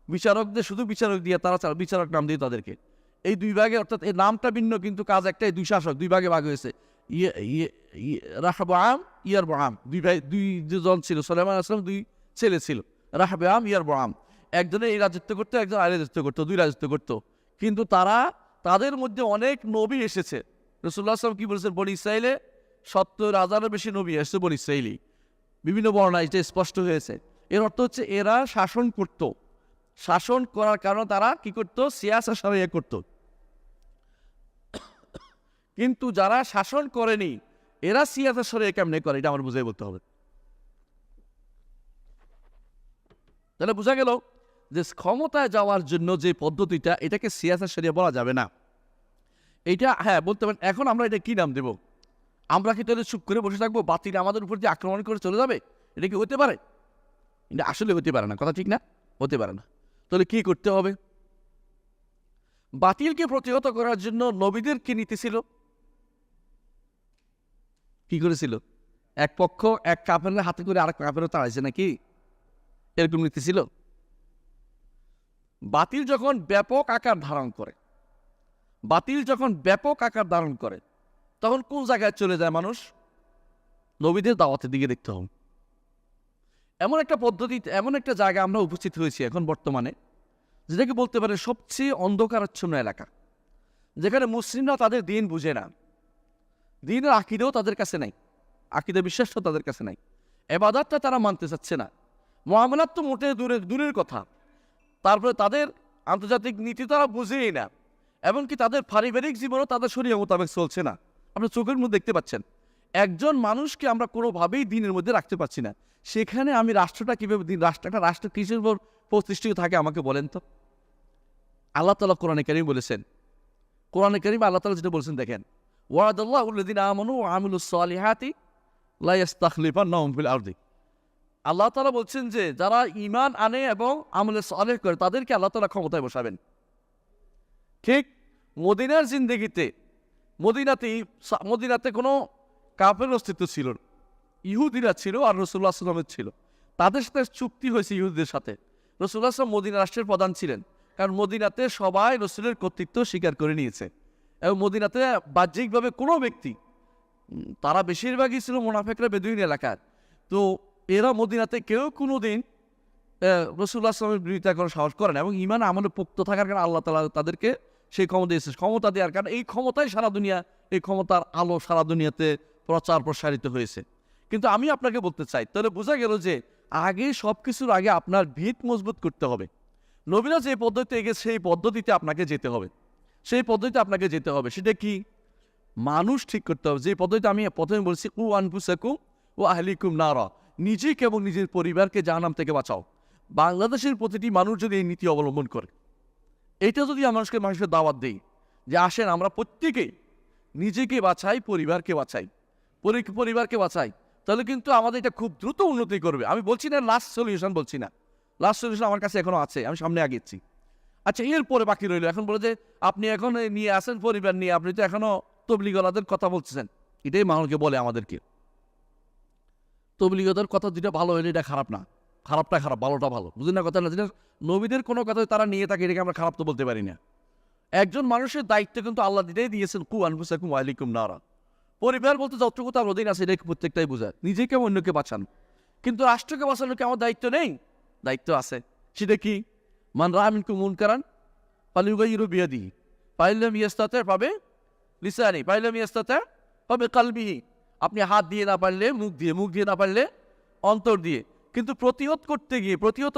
বিচারকদের শুধু বিচারক দিয়ে তারা বিচারক নাম দিয়ে তাদেরকে। এই 2 ভাগে, অর্থাৎ এই নামটা ভিন্ন কিন্তু কাজ একটাই, 2 শাসক, 2 ভাগে ভাগ হয়েছে। রাহবাম, ইয়ারবাম, 2 জন ছিল। সুলাইমান আলাইহিস সালাম 2 ছেলে ছিল, রাহবাম, ইয়ারবাম। একজনে এই রাজত্ব করতো, একজন আরেক রাজত্ব করতো, 2 রাজত্ব করতো। কিন্তু তাদের মধ্যে অনেক নবী এসেছে। রাসূলুল্লাহ সাল্লাল্লাহু আলাইহি ওয়াসাল্লাম কি বলেছেন? বনি ইসরাঈলে 70,000-এর বেশি নবী এসেছে বনি ইসরাঈলী। বিভিন্ন বর্ণনায় এটা স্পষ্ট হয়েছে। এর অর্থ হচ্ছে এরা শাসন করত। শাসন করার কারণে তারা কি করত? সিয়াসা সারিয়া করত। কিন্তু যারা শাসন করেনি, এরা সিয়াসা সারিয়া কেমনে করে, এটা আমার বুঝাই বলতে হবে। তাহলে বোঝা গেল যে ক্ষমতায় যাওয়ার জন্য যে পদ্ধতিটা, এটাকে সিয়াসা সারিয়া বলা যাবে না। এটা হ্যাঁ বলতে পারেন। এখন আমরা এটা কি নাম দেব? আমরা কি তাহলে চুপ করে বসে থাকবো? বাতিল আমাদের উপর যে আক্রমণ করে চলে যাবে, এটা কি হতে পারে? এটা আসলে হতে পারে না, কথা ঠিক না? হতে পারে না। তাহলে কি করতে হবে? বাতিলকে প্রতিহত করার জন্য নবীদের কি নীতি ছিল? কি করেছিল? এক পক্ষ এক কাফেরের হাতে করে আরেক কাফেরও তাড়াইছে নাকি? এরকম নীতি ছিল? বাতিল যখন ব্যাপক আকার ধারণ করে, তখন কোন জায়গায় চলে যায় মানুষ? নবীদের দাওয়াতের দিকে দেখতে হবে। এমন একটা পদ্ধতি, এমন একটা জায়গায় আমরা উপস্থিত হয়েছি এখন বর্তমানে, যেটাকে বলতে পারে সবচেয়ে অন্ধকারাচ্ছন্ন এলাকা, যেখানে মুসলিমরা তাদের দিন বুঝে না, দিনের আকীদাও তাদের কাছে নাই, আকীদা বিশ্বাসটা তাদের কাছে নাই, ইবাদতটা তারা মানতে চাচ্ছে না, মুআমালাত তো মোটে দূরের কথা। তারপরে তাদের আন্তর্জাতিক নীতি তারা বুঝেই না, এমনকি তাদের পারিবারিক জীবনও তাদের শরীয়ত মোতাবেক চলছে না। আপনি চোখের মধ্যে দেখতে পাচ্ছেন, একজন মানুষকে আমরা কোনোভাবেই দিনের মধ্যে রাখতে পারছি না। সেখানে আমি রাষ্ট্রটা কীভাবে একটা রাষ্ট্র কিসের উপর প্রতিষ্ঠিত থাকে আমাকে বলেন তো? আল্লাহ তাআলা কোরআনে কারীম বলেছেন, কোরআনে কারীম আল্লাহ তাআলা যেটা বলেছেন দেখেন, ওয়াদাল্লাহুল্লাযীনা আমানু ওয়া আমিলুস সালিহাতি লা ইস্তাখলিফান্নাহুম ফিল আরদি। আল্লাহ তাআলা বলছেন যে যারা ঈমান আনে এবং আমলে সালেহ করে, তাদেরকে আল্লাহ তাআলা ক্ষমতায় বসাবেন। ঠিক মদিনার জিন্দেগিতে মদিনাতে কোনো কাফের অস্তিত্ব ছিল না। ইহুদিরা ছিল আর রাসূলুল্লাহ সাল্লাল্লাহু আলাইহি ওয়াসাল্লামের ছিল। তাদের সাথে চুক্তি হয়েছে ইহুদিদের সাথে। রাসূলুল্লাহ সাল্লাল্লাহু আলাইহি ওয়াসাল্লাম মদিনা রাষ্ট্রের প্রধান ছিলেন, কারণ মদিনাতে সবাই রাসূলের কর্তৃত্ব স্বীকার করে নিয়েছে। এবং মদিনাতে বাহ্যিকভাবে কোনো ব্যক্তি, তারা বেশিরভাগই ছিল মুনাফিকরা বেদুইন এলাকার, তো এরা মদিনাতে কেউ কোনো দিন রাসূলুল্লাহ সাল্লাল্লাহু আলাইহি ওয়াসাল্লামের বিরোধিতা করার সাহস করে না। এবং ঈমান আমলে পোক্ত থাকার কারণে আল্লাহ তাআলা তাদেরকে সেই ক্ষমতা দিয়েছে, ক্ষমতা দেওয়ার কারণে এই ক্ষমতাই সারা দুনিয়া, এই ক্ষমতার আলো সারা দুনিয়াতে প্রচার প্রসারিত হয়েছে। কিন্তু আমি আপনাকে বলতে চাই, তাহলে বোঝা গেল যে আগে সব কিছুর আগে আপনার ভিত মজবুত করতে হবে। নবীরা যে পদ্ধতিতে এগিয়েছে সেই পদ্ধতিতে আপনাকে যেতে হবে, সেই পদ্ধতিতে আপনাকে যেতে হবে। সেটা কি? মানুষ ঠিক করতে হবে। যে পদ্ধতিতে আমি প্রথমে বলছি, কু আনফুসাকুম ও আহলিকুম নারা, নিজেকে এবং নিজের পরিবারকে জাহান্নাম থেকে বাঁচাও। বাংলাদেশের প্রতিটি মানুষ যদি এই নীতি অবলম্বন করে, এটা যদি মানুষের দাওয়াত দেই যে আসেন আমরা প্রত্যেকেই নিজেকে বাঁচাই, পরিবারকে বাঁচাই, পরিবারকে বাঁচাই, তাহলে কিন্তু আমাদের এটা খুব দ্রুত উন্নতি করবে। আমি বলছি না লাস্ট সলিউশন, বলছি না লাস্ট সলিউশন আমার কাছে এখনো আছে, আমি সামনে আগেছি। আচ্ছা, এরপরে বাকি রইল। এখন বলে যে আপনি এখন নিয়ে আসেন পরিবার নিয়ে, আপনি তো এখনো তবলিগলাদের কথা বলতেছেন। এটাই মানুষকে বলে আমাদেরকে, তবলিগদের কথা যেটা ভালো হইলে এটা খারাপ না, খারাপটা খারাপ, ভালোটা ভালো, বুঝলেন না কথা না? যেটা নবীদের কোনো কথা তারা নিয়ে থাকে, এটাকে আমরা খারাপ তো বলতে পারি না। একজন মানুষের দায়িত্ব কিন্তু আল্লাহ দিতেই দিয়েছেন, কু আনফুসাকুম ওয়া আহলিকুম নারা। পরিবার বলতে যতটুকু তার অধীন আছে এটা প্রত্যেকটাই বোঝায়, নিজেকে অন্যকে বাঁচান। কিন্তু রাষ্ট্রকে বাঁচানোর কি আমার দায়িত্ব নেই? দায়িত্ব আছে। সেটা কি? মান রাআ মিনকুম মুনকারান ফালিয়ুগাইয়িরহু বিয়াদিহি ফাইল্লাম ইয়াস্তাতি' পাবে লিসানি ফাইল্লাম ইয়াস্তাতি' পাবে কালবিহি। আপনি হাত দিয়ে না পারলে মুখ দিয়ে, মুখ দিয়ে না পারলে অন্তর দিয়ে। কিন্তু প্রতিহত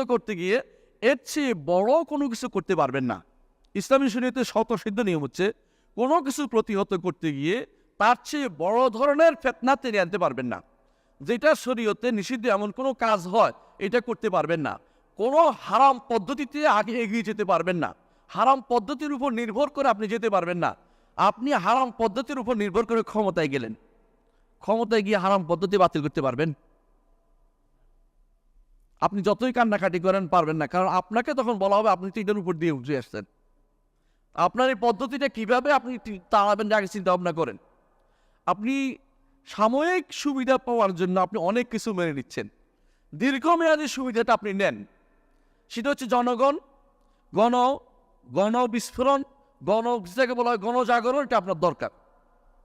করতে গিয়ে এর চেয়ে বড় কোনো কিছু করতে পারবেন না। ইসলামী শরীয়তে স্বতঃসিদ্ধ নিয়ম হচ্ছে, কোনো কিছু প্রতিহত করতে গিয়ে তার চেয়ে বড় ধরনের ফিতনা টেনে আনতে পারবেন না। যেটা শরীয়তে নিষিদ্ধ এমন কোনো কাজ হয়, এটা করতে পারবেন না। কোনো হারাম পদ্ধতিতে আগে এগিয়ে যেতে পারবেন না। হারাম পদ্ধতির উপর নির্ভর করে আপনি যেতে পারবেন না। আপনি হারাম পদ্ধতির উপর নির্ভর করে ক্ষমতায় গেলেন, ক্ষমতায় গিয়ে হারাম পদ্ধতি বাতিল করতে পারবেন? আপনি যতই কান্নাকাটি করেন পারবেন না, কারণ আপনাকে তখন বলা হবে আপনি তো এটার উপর দিয়ে উঠে আসছেন। আপনার এই পদ্ধতিটা কিভাবে আপনি তাড়াবেন আগে চিন্তা ভাবনা করেন। আপনি সাময়িক সুবিধা পাওয়ার জন্য আপনি অনেক কিছু মেনে নিচ্ছেন, দীর্ঘমেয়াদী সুবিধাটা আপনি নেন। সেটা হচ্ছে জনগণ, গণ বিস্ফোরণ, যেটাকে বলা হয় গণজাগরণ, এটা আপনার দরকার।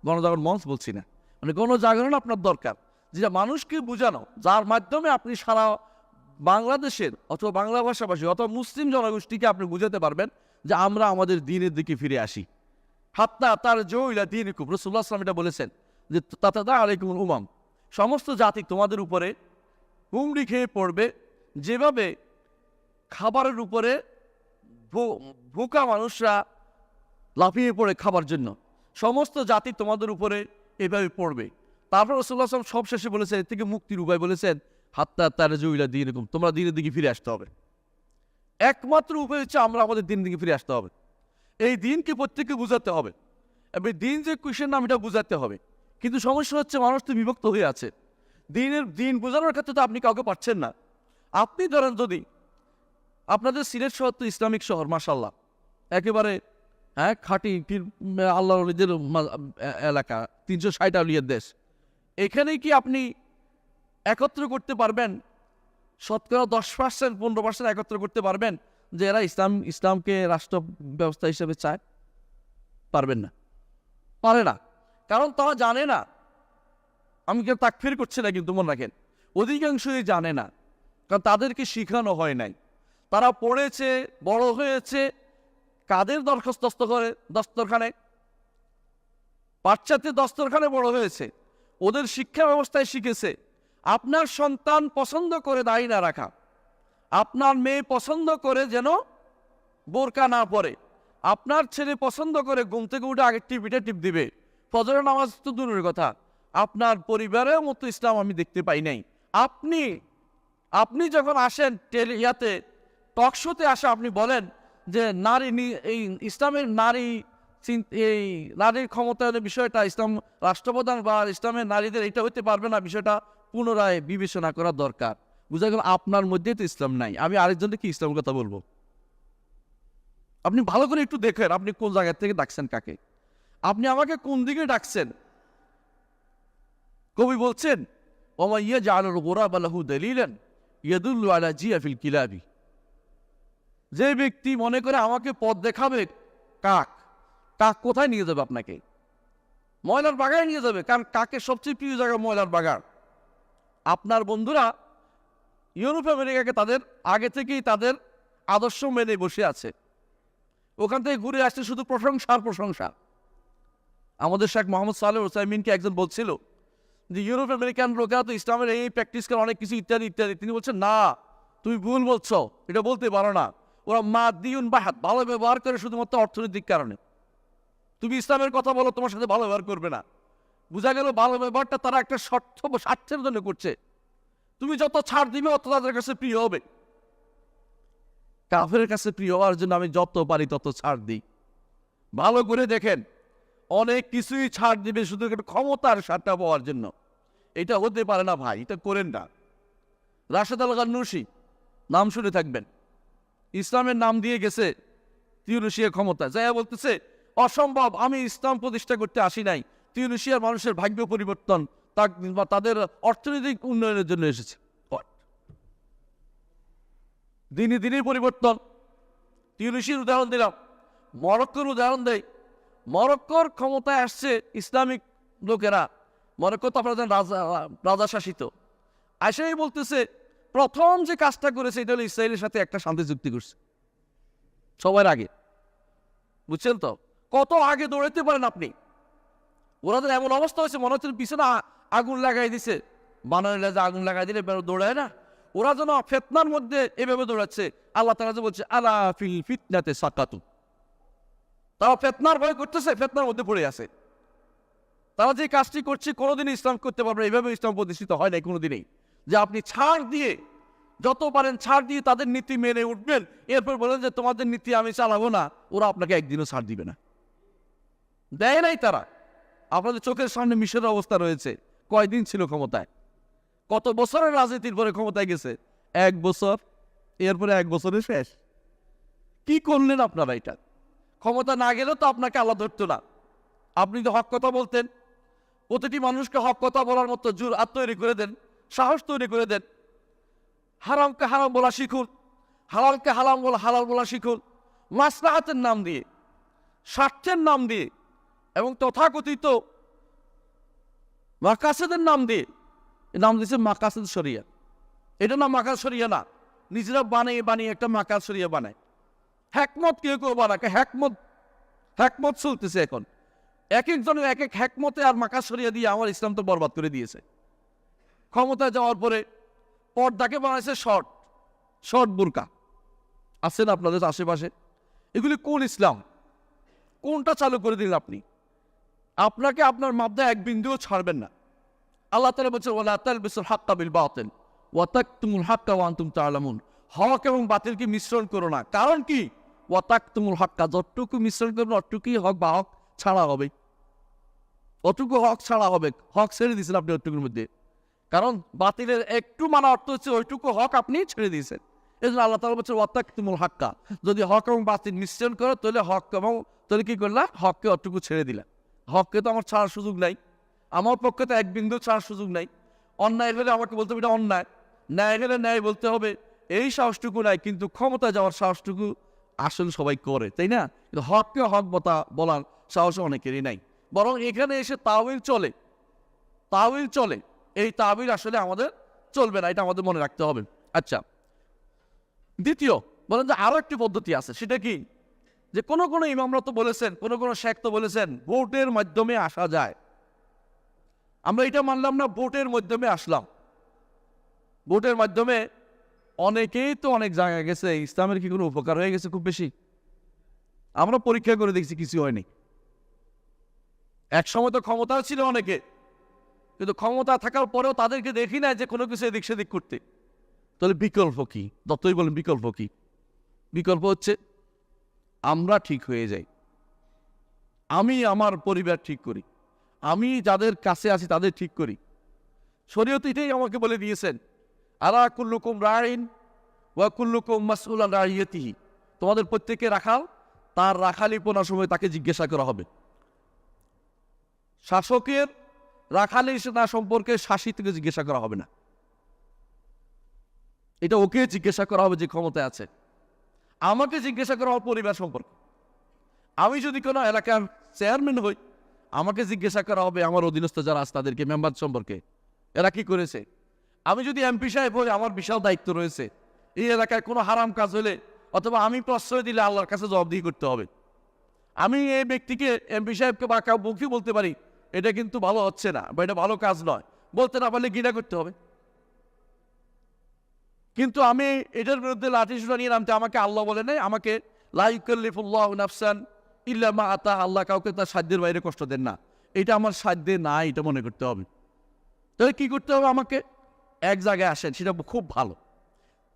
গণজাগরণ মঞ্চ বলছি না, মানে গণজাগরণ আপনার দরকার, যেটা মানুষকে বোঝানো, যার মাধ্যমে আপনি সারা বাংলাদেশের অথবা বাংলা ভাষাভাষী অথবা মুসলিম জনগোষ্ঠীকে আপনি বুঝাতে পারবেন যে আমরা আমাদের দ্বীনের দিকে ফিরে আসি। হাত্তা তার জইলা দীনকুম, রাসূলুল্লাহ সাল্লাল্লাহু আলাইহি ওয়াসাল্লাম এটা বলেছেন যে তাতাদা আলাইকুমুল উমাম, সমস্ত জাতি তোমাদের উপরে হুমড়ি খেয়ে পড়বে, যেভাবে খাবারের উপরে ভোকা মানুষরা লাফিয়ে পড়ে খাবার জন্য, সমস্ত জাতি তোমাদের উপরে এভাবে পড়বে। তারপর রাসূলুল্লাহ সাল্লাল্লাহু আলাইহি ওয়াসাল্লাম সব শেষে বলেছেন, এর থেকে মুক্তির উপায় বলেছেন, হাত্তা তার জইলা দীনকুম, তোমরা দ্বীনের দিকে ফিরে আসতে হবে। একমাত্র উপায় হচ্ছে আমরা আমাদের দ্বীনের দিকে ফিরে আসতে হবে। এই দিনকে প্রত্যেককে বুঝাতে হবে, এবং দিন যে কিসের নাম এটা বুঝাতে হবে। কিন্তু সমস্যা হচ্ছে মানুষ তো বিভক্ত হয়ে আছে। দিন বোঝানোর ক্ষেত্রে তো আপনি কাউকে পাচ্ছেন না। আপনি ধরেন, যদি আপনাদের সিলেট শহর তো ইসলামিক শহর, মাশাআল্লাহ, একেবারে খাঁটি আল্লাহ ওলিদের এলাকা, 360 আউলিয়ার দেশ। এখানে কি আপনি একত্র করতে পারবেন শতকরা 10%, 15% একত্র করতে পারবেন যে এরা ইসলামকে রাষ্ট্র ব্যবস্থা হিসেবে চায়? পারবেন না, পারে না, কারণ তারা জানে না। আমি কেউ তাকফির করছি না, কিন্তু মনে রাখেন অধিকাংশই জানে না, কারণ তাদেরকে শিখানো হয় নাই। তারা পড়েছে, বড় হয়েছে কাদের দস্তরখানে, পাশ্চাত্যের দস্তরখানে বড় হয়েছে, ওদের শিক্ষা ব্যবস্থায় শিখেছে আপনার সন্তান পছন্দ করে দাড়ি না রাখা, আপনার মেয়ে পছন্দ করে যেন বোরকা না পরে, আপনার ছেলে পছন্দ করে ঘুম থেকে উঠে আগে টিভিটা টিপ দিবে, ফজরের নামাজ তো দূরের কথা, আপনার পরিবারের মতো ইসলাম আমি দেখতে পাই নাই। আপনি যখন আসেন ইয়াতে টক শোতে আসে, আপনি বলেন যে এই ইসলামের নারীর ক্ষমতায়নের বিষয়টা, ইসলাম রাষ্ট্রপ্রধান বা ইসলামের নারীদের এটা হইতে পারবে না, বিষয়টা পুনরায় বিবেচনা করা দরকার। বুঝা গেল আপনার মধ্যে তো ইসলাম নাই, আমি আরেকজনকে কি ইসলামের কথা বলবো? আপনি ভালো করে একটু দেখেন আপনি কোন জায়গা থেকে ডাকছেন কাকে, আপনি আমাকে কোন দিকে ডাকছেন। কবি বলছেন ওমা ইয়াজআলুল গুরাবা লাহু দালিলান ইয়াদুল্লু আলা জিয়াফিল কিলাবি, যে ব্যক্তি মনে করে আমাকে পথ দেখাবে, কাক, কাক কোথায় নিয়ে যাবে আপনাকে? ময়লার বাগানে নিয়ে যাবে, কারণ কাকের সবচেয়ে প্রিয় জায়গা ময়লার বাগান। আপনার বন্ধুরা ইউরোপ আমেরিকাকে তাদের আগে থেকেই তাদের আদর্শ মেনে বসে আছে, ওখান থেকে ঘুরে আসছে শুধু প্রশংসার প্রশংসা। আমাদের শেখ মোহাম্মদ সালেহ ওসাইমিনকে একজন বলছিল যে ইউরোপ আমেরিকান লোকেরা তো ইসলামের এই প্র্যাকটিস করে অনেক কিছু ইত্যাদি ইত্যাদি। তিনি বলছেন না, তুমি ভুল বলছো, এটা বলতে পারো না। ওরা মাদিউন বাহাত, ভালো ব্যবহার করে শুধুমাত্র অর্থনৈতিক কারণে। তুমি ইসলামের কথা বলো, তোমার সাথে ভালো ব্যবহার করবে না। বোঝা গেল ভালো ব্যবহারটা তারা একটা স্বার্থের জন্য করছে। তুমি যত ছাড় দিবে অত তাদের কাছে প্রিয় হবে। কাফের কাছে প্রিয় হওয়ার জন্য আমি যত পারি তত ছাড় দিই। ভালো করে দেখেন, অনেক কিছুই ছাড় দিবে শুধু একটা ক্ষমতার স্বাদটা পাওয়ার জন্য। এটা হতে পারে না ভাই, এটা করেন না। রাশেদ আল গান্নুসি নাম শুনে থাকবেন, ইসলামের নাম দিয়ে গেছে তিউনিসিয়ার ক্ষমতা, যাইয়া বলতেছে অসম্ভব, আমি ইসলাম প্রতিষ্ঠা করতে আসি নাই, তিউনিসিয়ার মানুষের ভাগ্য পরিবর্তন, তাদের অর্থনৈতিক উন্নয়নের জন্য এসেছে। দিনে দিনে পরিবর্তন। তিউনিসিয়ার উদাহরণ দিলাম, মরক্কোর উদাহরণ দেয়। মরক্কোর ক্ষমতায় আসছে ইসলামিক লোকেরা, মরক্কো তো আপনারা রাজা শাসিত। আইসাই বলতেছে প্রথম যে কাজটা করেছে এটা হলো ইসরায়েলের সাথে একটা শান্তি চুক্তি করছে সবার আগে। বুঝছেন তো কত আগে দৌড়াতে পারেন আপনি। ওরা তো এমন অবস্থা হয়েছে মনে হচ্ছে পিছনে আগুন লাগাই দিছে, বানালে যে আগুন লাগাই দিলে দৌড়ায় না। ওরা যেন ফেতনার মধ্যে এভাবে দৌড়াচ্ছে। আল্লাহ তাআলা যে বলছে আলা ফিল ফিতনাতে সাকাতু, তারা ফেতনার ভয় করতেছে, ফেতনার মধ্যে পড়ে আছে। তারা যে কাজটি করছে কোনোদিনই ইসলাম করতে পারবে, এইভাবে ইসলাম প্রতিষ্ঠিত হয় নাই কোনোদিনই। যে আপনি ছাড় দিয়ে যত পারেন ছাড় দিয়ে তাদের নীতি মেনে উঠবেন, এরপর বলেন যে তোমাদের নীতি আমি চালাবো না, ওরা আপনাকে একদিনও ছাড় দিবে না। দেয় নাই তারা। আপনাদের চোখের সামনে মিশরের অবস্থা রয়েছে, কয়দিন ছিল ক্ষমতায়, কত বছরের রাজনীতির পরে ক্ষমতায় গেছে, 1 বছর, এরপরে 1 বছরে শেষ। কি করলেন আপনারা? এটা ক্ষমতা না গেলেও তো আপনাকে আল্লাহ ধরতো না। আপনি তো হক কথা বলতেন, প্রতিটি মানুষকে হক কথা বলার মতো জুরআত তৈরি করে দেন, সাহস তৈরি করে দেন। হারামকে হারাম বলা শিখুন, হালালকে হালাল বলা শিখুন, মাসলাহাতের নাম দিয়ে, স্বার্থের নাম দিয়ে, এবং তথাকথিত মাকাসেদের নাম দিয়ে। এর নাম দিয়েছে মাকাসেদ শরিয়া। এটা না মাকাস শরিয়া না, নিজেরা বানিয়ে একটা মাকাস শরিয়া বানায়। হ্যাকমত কেউ কেউ বানাকে, হ্যাকমত চলতেছে এখন। এক একজনের এক এক হ্যাকমতে আর মাকাস শরিয়া দিয়ে আমার ইসলাম তো বরবাদ করে দিয়েছে। ক্ষমতায় যাওয়ার পরে পর্দাকে বানাইছে শর্ট বোরকা। আছেন আপনাদের আশেপাশে? এগুলি কোন ইসলাম? কোনটা চালু করে দিলেন আপনি? আপনাকে আপনার মাবদায় এক বিন্দুও ছাড়বেন না। আল্লাহ তাআলা বলছেন ওয়ালা তালবিসুল হাক্কা বিল বাতিল ওয়া তাকতুমুল হাক্কা ওয়া আনতুম তা'লামুন। হক এবং বাতিলকে মিশ্রণ করো না। কারণ কি? ওয়া তাকতুমুল হাক্কা, যতটুকু মিশ্রণ করবেন অতটুকুই হক বা হক ছাড়া হবে, অতটুকু হক ছাড়া হবে। হক ছেড়ে দিয়েছেন আপনি ওইটুকুর মধ্যে। কারণ বাতিলের একটু মানা অর্থ হচ্ছে ওইটুকু হক আপনি ছেড়ে দিয়েছেন। এই জন্য আল্লাহ তাআলা বলছেন ওয়া তাকতুমুল হাক্কা, যদি হক এবং বাতিল মিশ্রণ করো তাহলে হক এবং তাহলে কি করলা? হককে অতটুকু ছেড়ে দিলা। হককে তো আমার ছাড়ার সুযোগ নাই, আমার পক্ষে তো এক বিন্দু ছাড়ার সুযোগ নাই। অন্যায় হলে আমাকে বলতে হবে এটা অন্যায়, ন্যায় হলে ন্যায় বলতে হবে, এই সাহসটুকু নাই। কিন্তু ক্ষমতা যাওয়ার সাহসটুকু আসলে সবাই করে, তাই না? কিন্তু হককে হক বলার সাহস অনেকেরই নাই। বরং এখানে এসে তাওয়িল চলে। এই তাওয়িল আসলে আমাদের চলবে না, এটা আমাদের মনে রাখতে হবে। আচ্ছা, দ্বিতীয় বলেন যে আরো একটি পদ্ধতি আছে। সেটা কি? যে কোনো ইমামরা তো বলেছেন, কোনো শেখ তো বলেছেন ভোটের মাধ্যমে আসা যায়। আমরা এটা মানলাম না, ভোটের মাধ্যমে আসলাম। ভোটের মাধ্যমে অনেকেই তো অনেক জায়গায় গেছে, ইসলামের কি কোনো উপকার হয়ে গেছে খুব বেশি? আমরা পরীক্ষা করে দেখছি কিছু হয়নি। এক সময় তো ক্ষমতা ছিল অনেকে, কিন্তু ক্ষমতা থাকার পরেও তাদেরকে দেখি না যে কোনো কিছু এদিক সেদিক করতে। তাহলে বিকল্প কি? যতই বলেন বিকল্প কি? বিকল্প হচ্ছে আমরা ঠিক হয়ে যাই, আমি আমার পরিবার ঠিক করি, আমি যাদের কাছে আছি তাদের ঠিক করি। শরীয়ত এটাই আমাকে বলে দিয়েছেন, আলা কুল্লুকুম রাইন ওয়া কুল্লুকুম মাসউলুন আন রাইয়াতিহি। তোমাদের প্রত্যেকে রাখাল, তার রাখালিপনার সময় তাকে জিজ্ঞাসা করা হবে। শাসকের রাখালিপনা সম্পর্কে শাসিতকে জিজ্ঞাসা করা হবে না, এটা ওকে জিজ্ঞাসা করা হবে যে ক্ষমতায় আছে। আমাকে জিজ্ঞাসা করা হবে পরিবার সম্পর্কে। আমি যদি কোনো এলাকার চেয়ারম্যান হই, আমাকে জিজ্ঞাসা করা হবে আমার অধীনস্থ যারা আছে তাদেরকে, মেম্বার সম্পর্কে, এরা কি করেছে। আমি যদি এমপি সাহেব হই, আমার বিশাল দায়িত্ব রয়েছে। এই এলাকায় কোনো হারাম কাজ হলে অথবা আমি প্রশ্রয় দিলে আল্লাহর কাছে জবাবদিহি করতে হবে। আমি এই ব্যক্তিকে, এমপি সাহেবকে বা কাউ মুখে বলতে পারি এটা কিন্তু ভালো হচ্ছে না বা এটা ভালো কাজ নয়, বলতে না পারলে ঘৃণা করতে হবে। কিন্তু আমি এটার বিরুদ্ধে লাঠি সোটা নিয়ে নামতে আমাকে আল্লাহ বলে নাই, আমাকে লা ইউকাল্লিফুল্লাহু নাফসান ইল্লা মা আতা, আল্লাহ কাউকে তার সাধ্যের বাইরে কষ্ট দেন না, এটা আমার সাধ্যে নাই, এটা মনে করতে হবে। তাহলে কি করতে হবে, আমাকে এক জায়গায় আসেন, সেটা খুব ভালো।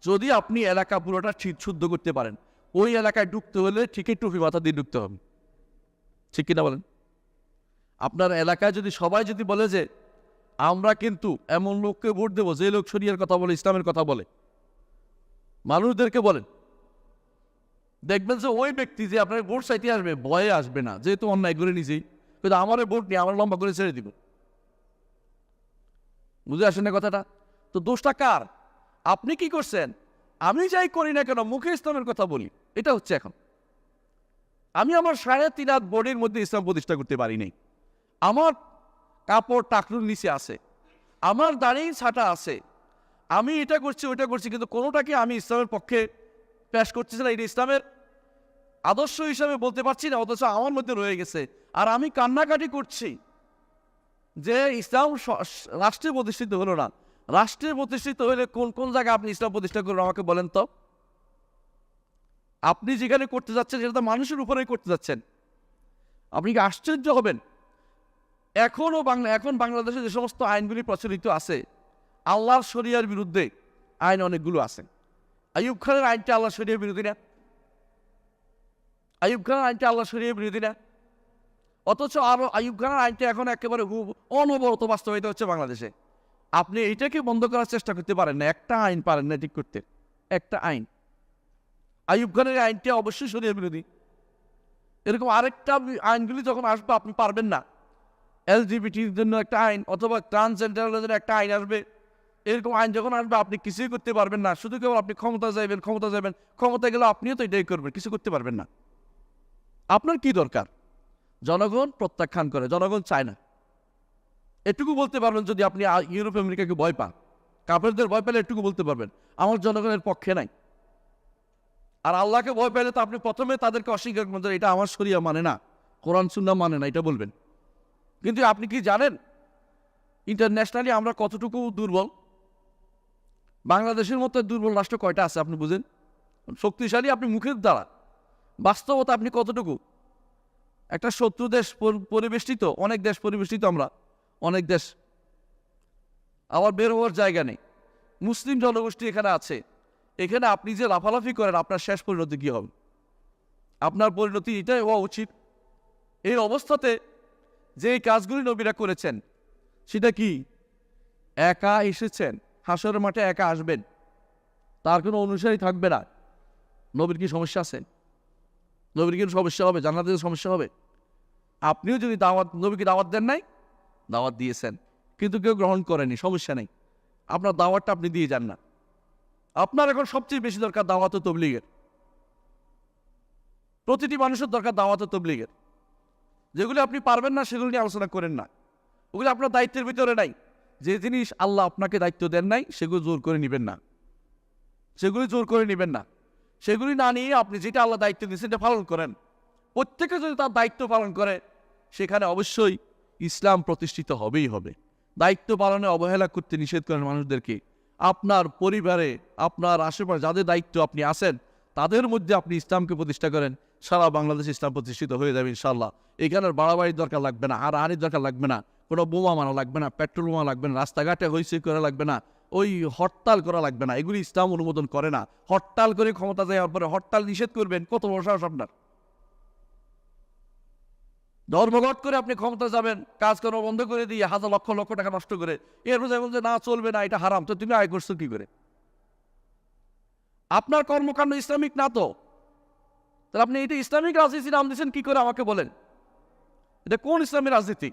যদি আপনি এলাকা পুরোটা ঠিক শুদ্ধ করতে পারেন, ওই এলাকায় ঢুকতে হলে ঠিকই টুপি মাথা দিয়ে ঢুকতে হবে, ঠিক কিনা বলেন? আপনার এলাকায় যদি সবাই যদি বলে যে আমরা কিন্তু এমন লোককে ভোট দেবো যে লোক শরিয়ার কথা বলে, ইসলামের কথা বলে, মানুষদেরকে বলেন, দেখবেন যে ওই ব্যক্তি যে আপনার ভোট চাইতে আসবে ভয়ে আসবে না, যেহেতু অন্যায় করে নিজেই, কিন্তু আমার ভোট নিয়ে আমার লম্বা করে ছেড়ে দিব। বুঝে আসেন না কথাটা? তো দোষটা কার? আপনি কি করছেন? আমি যাই করি না কেন মুখে ইসলামের কথা বলি, এটা হচ্ছে এখন। আমি আমার 3.5 হাত বডির মধ্যে ইসলাম প্রতিষ্ঠা করতে পারি নাই। আমার কাপড় টাকলুর নিচে আছে, আমার দাঁড়িয়ে ছাটা আছে, আমি এটা করছি ওইটা করছি, কিন্তু কোনোটাকে আমি ইসলামের পক্ষে পেশ করতেছি না, এটা ইসলামের আদর্শ হিসাবে বলতে পারছি না, অথচ আমার মধ্যে রয়ে গেছে। আর আমি কান্নাকাটি করছি যে ইসলাম রাষ্ট্রে প্রতিষ্ঠিত হলো না। রাষ্ট্রে প্রতিষ্ঠিত হলে কোন কোন জায়গায় আপনি ইসলাম প্রতিষ্ঠা করবেন আমাকে বলেন তো। আপনি যেখানে করতে যাচ্ছেন সেটা তো মানুষের উপরেই করতে যাচ্ছেন। আপনি কি আশ্চর্য হবেন, এখন বাংলাদেশে যে সমস্ত আইনগুলি প্রচলিত আছে আল্লাহর শরিয়ার বিরুদ্ধে আইন অনেকগুলো আছে। আইয়ুব খানের আইনটা আল্লাহর শরিয়ার বিরোধী না? আইয়ুব খানের আইনটা আল্লাহর শরিয়ার বিরোধী না? অথচ আরো আইয়ুব খানের আইনটা এখন একেবারে অনবরত বাস্তবায়িত হচ্ছে বাংলাদেশে। আপনি এইটাকে বন্ধ করার চেষ্টা করতে পারেন না, একটা আইন পারেন না ঠিক করতে, একটা আইন। আইয়ুব খানের আইনটা অবশ্যই শরিয়ার বিরোধী। এরকম আরেকটা আইনগুলি যখন আসবে আপনি পারবেন না। এলজিবিটির জন্য একটা আইন অথবা ট্রান্সজেন্ডারের জন্য একটা আইন আসবে, এরকম আইন যখন আসবে আপনি কিছুই করতে পারবেন না, শুধু কেবল আপনি ক্ষমতা যাইবেন, ক্ষমতা গেলে আপনিও তো এটাই করবেন, কিছু করতে পারবেন না। আপনার কি দরকার? জনগণ প্রত্যাখ্যান করে, জনগণ চায় না, এটুকু বলতে পারবেন। যদি আপনি ইউরোপ আমেরিকাকে ভয় পান, কাফেরদের ভয় পেলে এটুকু বলতে পারবেন আমার জনগণের পক্ষে নাই। আর আল্লাহকে ভয় পেলে তো আপনি প্রথমে তাদেরকে অস্বীকার করবেন, এটা আমার শরিয়া মানে না, কোরআন সুন্নাহ মানে না, এটা বলবেন। কিন্তু আপনি কি জানেন ইন্টারন্যাশনালি আমরা কতটুকু দুর্বল? বাংলাদেশের মতো দুর্বল রাষ্ট্র কয়টা আছে আপনি বুঝেন? শক্তিশালী আপনি মুখের দ্বারা, বাস্তবতা আপনি কতটুকু? একটা শত্রু দেশ পরিবেষ্টিত, অনেক দেশ পরিবেষ্টিত, আমরা অনেক দেশ, আবার বের হওয়ার জায়গা নেই। মুসলিম জনগোষ্ঠী এখানে আছে, এখানে আপনি যে লাফালাফি করেন আপনার শেষ পরিণতি কি হবে? আপনার পরিণতি এটাই হওয়া উচিত। এই অবস্থাতে যে কাজগুলি নবীরা করেছেন সেটা কি? একা এসেছেন, হাসরের মাঠে একা আসবেন, তার কোনো অনুসারী থাকবে না। নবীর কি সমস্যা আছে? নবীর কি সমস্যা হবে? জান্নাতের সমস্যা হবে? আপনিও যদি নবীকে দাওয়াত দেন নাই, দাওয়াত দিয়েছেন কিন্তু কেউ গ্রহণ করেনি, সমস্যা নেই, আপনার দাওয়াতটা আপনি দিয়ে যান না। আপনার এখন সবচেয়ে বেশি দরকার দাওয়াত ও তবলিগের। প্রতিটি মানুষের দরকার দাওয়াত ও তবলিগের। যেগুলি আপনি পারবেন না সেগুলো নিয়ে আলোচনা করেন না, ওগুলো আপনার দায়িত্বের ভিতরে নাই। যে জিনিস আল্লাহ আপনাকে দায়িত্ব দেন নাই সেগুলো জোর করে নেবেন না, সেগুলি না নিয়ে আপনি যেটা আল্লাহ দায়িত্ব দিয়েছেন সেটা পালন করেন। প্রত্যেকে যদি তার দায়িত্ব পালন করে সেখানে অবশ্যই ইসলাম প্রতিষ্ঠিত হবেই হবে। দায়িত্ব পালনে অবহেলা করতে নিষেধ করেন মানুষদেরকে। আপনার পরিবারে, আপনার আশেপাশে যাদের দায়িত্ব আপনি আছেন তাদের মধ্যে আপনি ইসলামকে প্রতিষ্ঠা করেন, সারা বাংলাদেশ ইসলাম প্রতিষ্ঠিত হয়ে যাবে ইনশাল্লাহ। এখানের বাড়াবাড়ির দরকার লাগবে না, আর আনির দরকার লাগবে না, কোনো বোমা মারা লাগবে না, পেট্রোল বোমা লাগবে না, রাস্তাঘাটে হইচই করা লাগবে না, ওই হরতাল করা লাগবে না, এগুলি ইসলাম অনুমোদন করে না। হরতাল করে ক্ষমতা যাওয়ার পরে হরতাল নিষেধ করবেন, কত বড় সাহস আপনার? ধর্মঘট করে আপনি ক্ষমতা যাবেন, কাজকর্ম বন্ধ করে দিয়ে হাজার লক্ষ লক্ষ টাকা নষ্ট করে, এরপর যেমন যে না চলবে না, এটা হারাম, তো তুমি আয় করছো কি করে? আপনার কর্মকাণ্ড ইসলামিক না তো। তাহলে আপনি এটা ইসলামিক রাজনীতি নাম দিচ্ছেন কি করে আমাকে বলেন? এটা কোন ইসলামী রাজনীতি?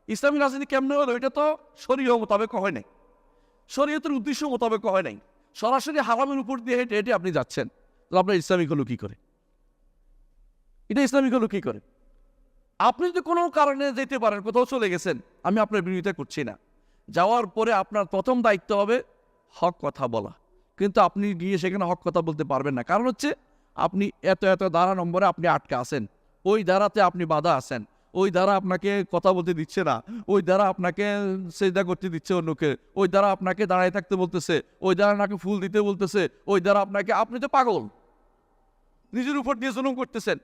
ইসলামী রাজনীতি কেমনে হলো? এটা তো শরীয়ত মোতাবেক হয় নাই, শরীয়তের উদ্দেশ্য মোতাবেক হয় নাই, সরাসরি হারামের উপর দিয়ে হেঁটে হেঁটে আপনি যাচ্ছেন। তাহলে আপনার ইসলামিক হলো কি করে? এটা ইসলামিক হলো কি করে? আপনি যদি কোনো কারণে যেতে পারেন, কোথাও চলে গেছেন, আমি আপনার বিরোধিতা করছি না, যাওয়ার পরে আপনার প্রথম দায়িত্ব হবে হক কথা বলা। কিন্তু আপনি গিয়ে সেখানে হক কথা বলতে পারবেন না, কারণ হচ্ছে আপনি এত এত ধারা নম্বরে আপনি আটকে আছেন, ওই ধারাতে আপনি বাধা আছেন, ওই দ্বারা আপনাকে কথা বলতে দিচ্ছে না, ওই দ্বারা আপনাকে সেজদা করতে দিচ্ছে অন্যকে, ওই দ্বারা আপনাকে দাঁড়ায় থাকতে বলতেছে, ওই দ্বারা আপনাকে ফুল দিতে বলতেছে, ওই দ্বারা আপনাকে, আপনি তো পাগল, নিজের উপর দিয়ে জুলুম করতেছেন।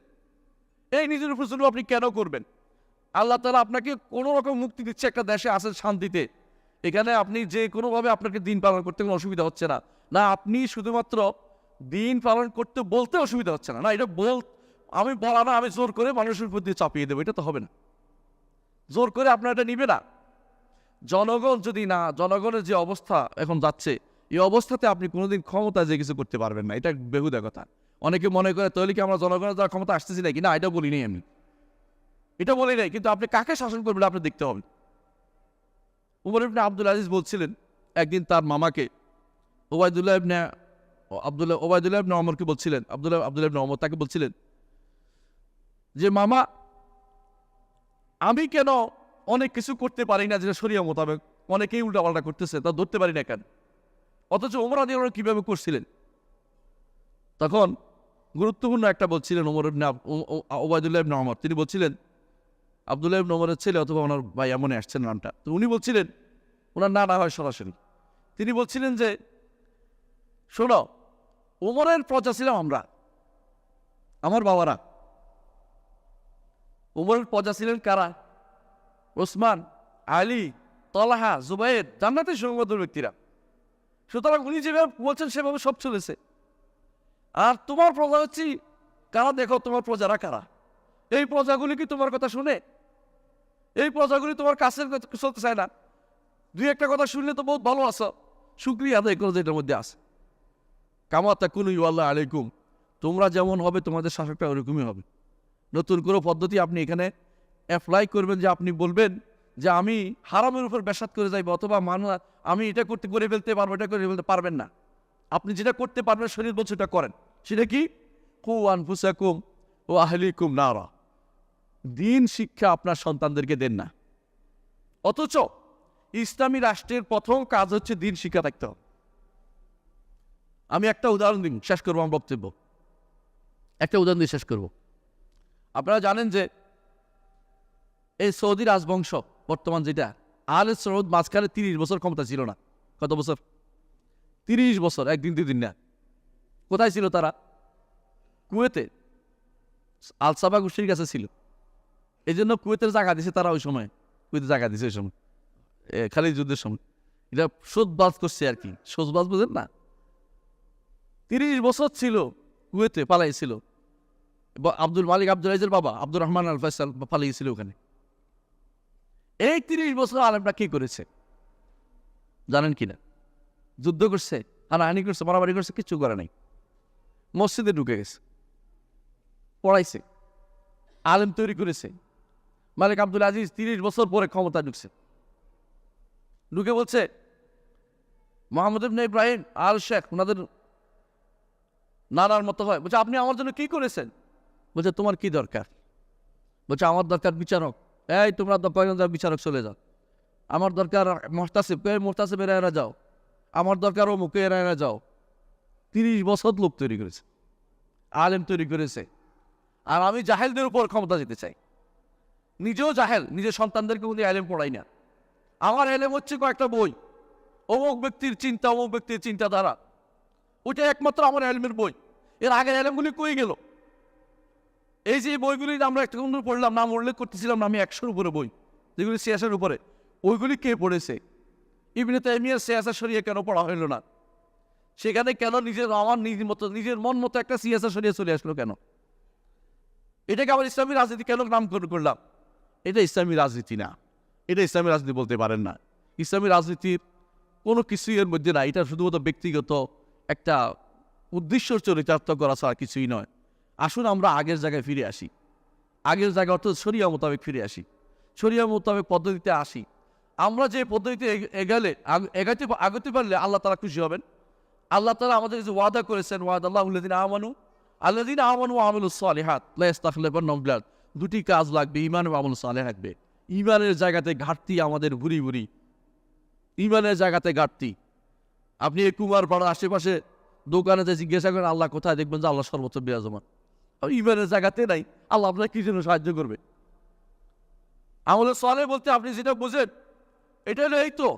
এই নিজের উপর জুলুম আপনি কেন করবেন? আল্লাহ তাআলা আপনাকে কোনো রকম মুক্তি দিচ্ছে, একটা দেশে আছেন শান্তিতে, এখানে আপনি যে কোনোভাবে আপনাকে দিন পালন করতে কোনো অসুবিধা হচ্ছে না, না আপনি শুধুমাত্র দিন পালন করতে বলতে অসুবিধা হচ্ছে না, না এটা আমি বলা না, আমি জোর করে মানুষের উপর দিয়ে চাপিয়ে দেবো, এটা তো হবে না, জোর করে আপনার এটা নিবে না। জনগণ যদি না, জনগণের যে অবস্থা এখন যাচ্ছে, এই অবস্থাতে আপনি কোনোদিন ক্ষমতায় যে কিছু করতে পারবেন না, এটা বেহুদা কথা। অনেকে মনে করে তাহলে কি আমরা জনগণের দ্বারা ক্ষমতা আসতেছি নাকি? না, এটা বলি নাই আমি, এটা বলি নাই, কিন্তু আপনি কাকে শাসন করবেন আপনি দেখতে হবে। উমর ইবনে আব্দুল আজিজ বলছিলেন একদিন তার মামাকে, ওবায়দুল্লাহ ইবনে ওমরকে বলছিলেন, আব্দুল্লাহ ইবনে ওমর তাকে বলছিলেন যে মামা, আমি কেন অনেক কিছু করতে পারি না যেটা শরীয়ত মোতাবেক, অনেকেই উল্টাপাল্টা করতেছে, তা ধরতে পারি না কেন? অথচ ওমর রাদিয়াল্লাহু আনহু কিভাবে করছিলেন? তখন গুরুত্বপূর্ণ একটা বলছিলেন ওবায়দুল্লাহ ইবনে ওমর, তিনি বলছিলেন, আব্দুল্লাহ ইবনে ওমরের ছেলে অথবা ওনার ভাই, এমনই আসছেন নামটা, তো উনি বলছিলেন, ওনার না হয় সরাসরি, তিনি বলছিলেন যে শোনো, ওমরের প্রজা ছিলাম আমরা, আমার বাবারা। ওমরের প্রজা ছিলেন কারা? ওসমান, আলী, তলহা, জুবাইর, জান্নাতের সংবাদের ব্যক্তিরা। সুতরাং উনি যেভাবে বলছেন সেভাবে সব চলেছে। আর তোমার প্রজা হচ্ছে কারা? দেখো তোমার প্রজারা কারা। এই প্রজাগুলি কি তোমার কথা শুনে? এই প্রজাগুলি তোমার কাছের চলতে চায় না। দুই একটা কথা শুনলে তো বহুত ভালো আছো, শুকরিয়া আদায় করো যেটার মধ্যে আছে। কামা তাকুনু ইউআল্লাহ আলাইকুম, তোমরা যেমন হবে তোমাদের শাসকটা ওরকমই হবে। নতুন কোনো পদ্ধতি আপনি এখানে অ্যাপ্লাই করবেন, যে আপনি বলবেন যে আমি হারামের উপর বেসাত করে যাইব, অথবা আমি এটা করে ফেলতে পারবো, এটা করে ফেলতে পারবেন না। আপনি যেটা করতে পারবেন, শরীর বলছে এটা করেন। সেটা কি? কু আনফুসাকুম ও আহলিকুম নারা, দিন শিক্ষা আপনার সন্তানদেরকে দেন না। অথচ ইসলামী রাষ্ট্রের প্রথম কাজ হচ্ছে দিন শিক্ষা থাকতে হবে। আমি একটা উদাহরণ দিন, শেষ করবো আমার বক্তব্য, একটা উদাহরণ দিয়ে শেষ করব। আপনারা জানেন যে এই সৌদি রাজবংশ বর্তমান যেটা, আলে সৌদ, মাঝখানে 30 বছর ক্ষমতা ছিল না। কত বছর? 30 বছর, একদিন দুদিন না। কোথায় ছিল তারা? কুয়েতে, আল সাবা গোষ্ঠীর কাছে ছিল। এই জন্য কুয়েতের জায়গা দিছে তারা, ওই সময় কুয়েতে জায়গা দিছে ওই সময়, খালিদ যুদ্ধের সময়। এটা সোজবাজ করছে আর কি, সোজবাজ বুঝেন না? 30 বছর ছিল কুয়েতে, পালাইছিল। আব্দুল মালিক আব্দুল আইজের বাবা আব্দুর রহমান আল ফয়সাল পালিয়েছিল ওখানে। এই 30 বছর আলেমরা কি করেছে জানেন কিনা? যুদ্ধ করছে, হানাহানি করছে, মারামারি করছে, কিচ্ছু করে নাই। মসজিদে ঢুকে গেছে, পড়াইছে, আলেম তৈরি করেছে। মালিক আব্দুল আজিজ 30 বছর পরে ক্ষমতা ঢুকছে, ঢুকে বলছে মোহাম্মদ ইবনে ইব্রাহিম আল শেখ, ওনাদের নানার মতো হয়, বলছে আপনি আমার জন্য কি করেছেন? বলছে তোমার কি দরকার? বলছে আমার দরকার বিচারক। এই তোমরা বিচারক চলে যাও। আমার দরকার মোহতাসিব, এরা যাও। আমার দরকার ও মুখে এরা যাও। 30 বছর লোক তৈরি করেছে, আলেম তৈরি করেছে। আর আমি জাহেলদের উপর ক্ষমতা যেতে চাই। নিজেও জাহেল, নিজের সন্তানদেরকে কিন্তু আলেম পড়াই না। আমার এলেম হচ্ছে কয়েকটা বই, অমুক ব্যক্তির চিন্তা, অমুক ব্যক্তির চিন্তাধারা, ওইটা একমাত্র আমার এলমের বই। এর আগের এলমগুলি কই গেল? এই যে বইগুলি আমরা একটা পড়লাম, নাম উল্লেখ করতেছিলাম না আমি, 100-র উপরে বই যেগুলি সিয়াসের উপরে, ওইগুলি কে পড়েছে? ইবনে তাইমিয়ার সিয়াসা শরিয়া কেন পড়া হইল না? সেখানে কেন নিজের মন মতো একটা সিয়াসা শরিয়া চলে আসলো কেন? এটাকে আবার ইসলামী রাজনীতি কেন নামকরণ করলাম? এটা ইসলামী রাজনীতি না, এটা ইসলামী রাজনীতি বলতে পারেন না। ইসলামী রাজনীতির কোনো কিছুই এর মধ্যে না। এটা শুধুমাত্র ব্যক্তিগত একটা উদ্দেশ্য চরিতার্থ করা ছাড়া কিছুই নয়। আসুন আমরা আগের জায়গায় ফিরে আসি, আগের জায়গা অর্থাৎ শরিয়া মোতাবেক ফিরে আসি, শরিয়া মোতাবেক পদ্ধতিতে আসি। আমরা যে পদ্ধতিতে আগতে পারলে আল্লাহ তাআলা খুশি হবেন। আল্লাহ তাআলা আমাদের যে ওয়াদা করেছেন, ওয়াদাল্লাহু আল্লাযীনা আমানু ওয়া আমিলুস সালিহাত লা ইস্তাখলিফান্নাহুম ফিল আরদ। দুটি কাজ লাগবে, ঈমান ও আমল সালেহ লাগবে। ঈমানের জায়গাতে ঘাটতি আমাদের ভুরি ভুরি, ঈমানের জায়গাতে ঘাটতি। আপনি এই কুমারপাড়ার আশেপাশে দোকানেতে জিজ্ঞাসা করেন আল্লাহ কোথায়, দেখবেন যে আল্লাহ সর্বোচ্চ বিরাজমান। ঈমানের জায়গাতে নাই, আল্লাহ আপনার কি জন্য সাহায্য করবে? আমলে সালেহ বলতে আপনি যেটা বোঝেন এটা হলো এই তো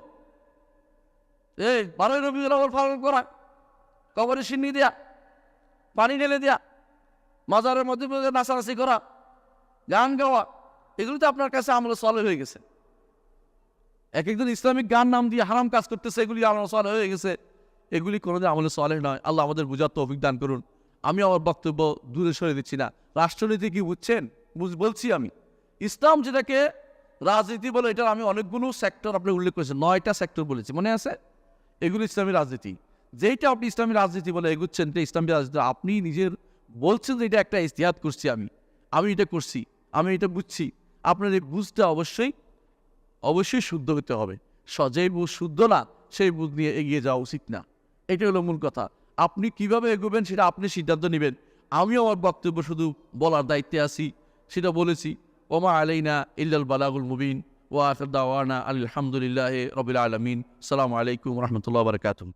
12 রবিউল আউয়াল পালন করা, কবরে সিন্নি দেয়া, পানি ঢেলে দেয়া, মাজারের মধ্যে নাচানাচি করা, গান গাওয়া, এগুলো তো আপনার কাছে আমলে সালেহ হয়ে গেছে। এক একজন ইসলামিক গান নাম দিয়ে হারাম কাজ করতেছে, এগুলি আমলে সালেহ হয়ে গেছে। এগুলি কোনোদিন আমলে সালেহ নয়। আল্লাহ আমাদের বুঝার তৌফিক দান করুন। আমি আমার বক্তব্য দূরে সরে দিচ্ছি না। রাষ্ট্রনীতি কি বুঝছেন? বলছি আমি ইসলাম যেটাকে রাজনীতি বলে, এটার আমি অনেকগুলো সেক্টর আপনি উল্লেখ করেছেন, 9টা সেক্টর বলেছি, মনে আছে? এগুলো ইসলামী রাজনীতি। যেইটা আপনি ইসলামী রাজনীতি বলে এগুচ্ছেন, এটা ইসলামী রাজনীতি। আপনি নিজের বলছেন যে এটা একটা ইজতিহাদ করছি, আমি এটা করছি, আমি এটা বুঝছি। আপনার এই বুঝটা অবশ্যই শুদ্ধ হতে হবে। যেই বুঝ শুদ্ধ না, সেই বুঝ নিয়ে এগিয়ে যাওয়া উচিত না। এটা হলো মূল কথা। আপনি কিভাবে এগোবেন সেটা আপনি সিদ্ধান্ত নেবেন। আমি আমার বক্তব্য শুধু বলার দায়িত্বে আছি, সেটা বলেছি। ওমা আলাইনা ইল্লাল বালাগুল মুবিন ওয়া আখির দাওয়ানা আলহামদুলিল্লাহি রাব্বিল আলামিন। আসসালামু আলাইকুম ওয়া রাহমাতুল্লাহি ওয়া বারাকাতুহু।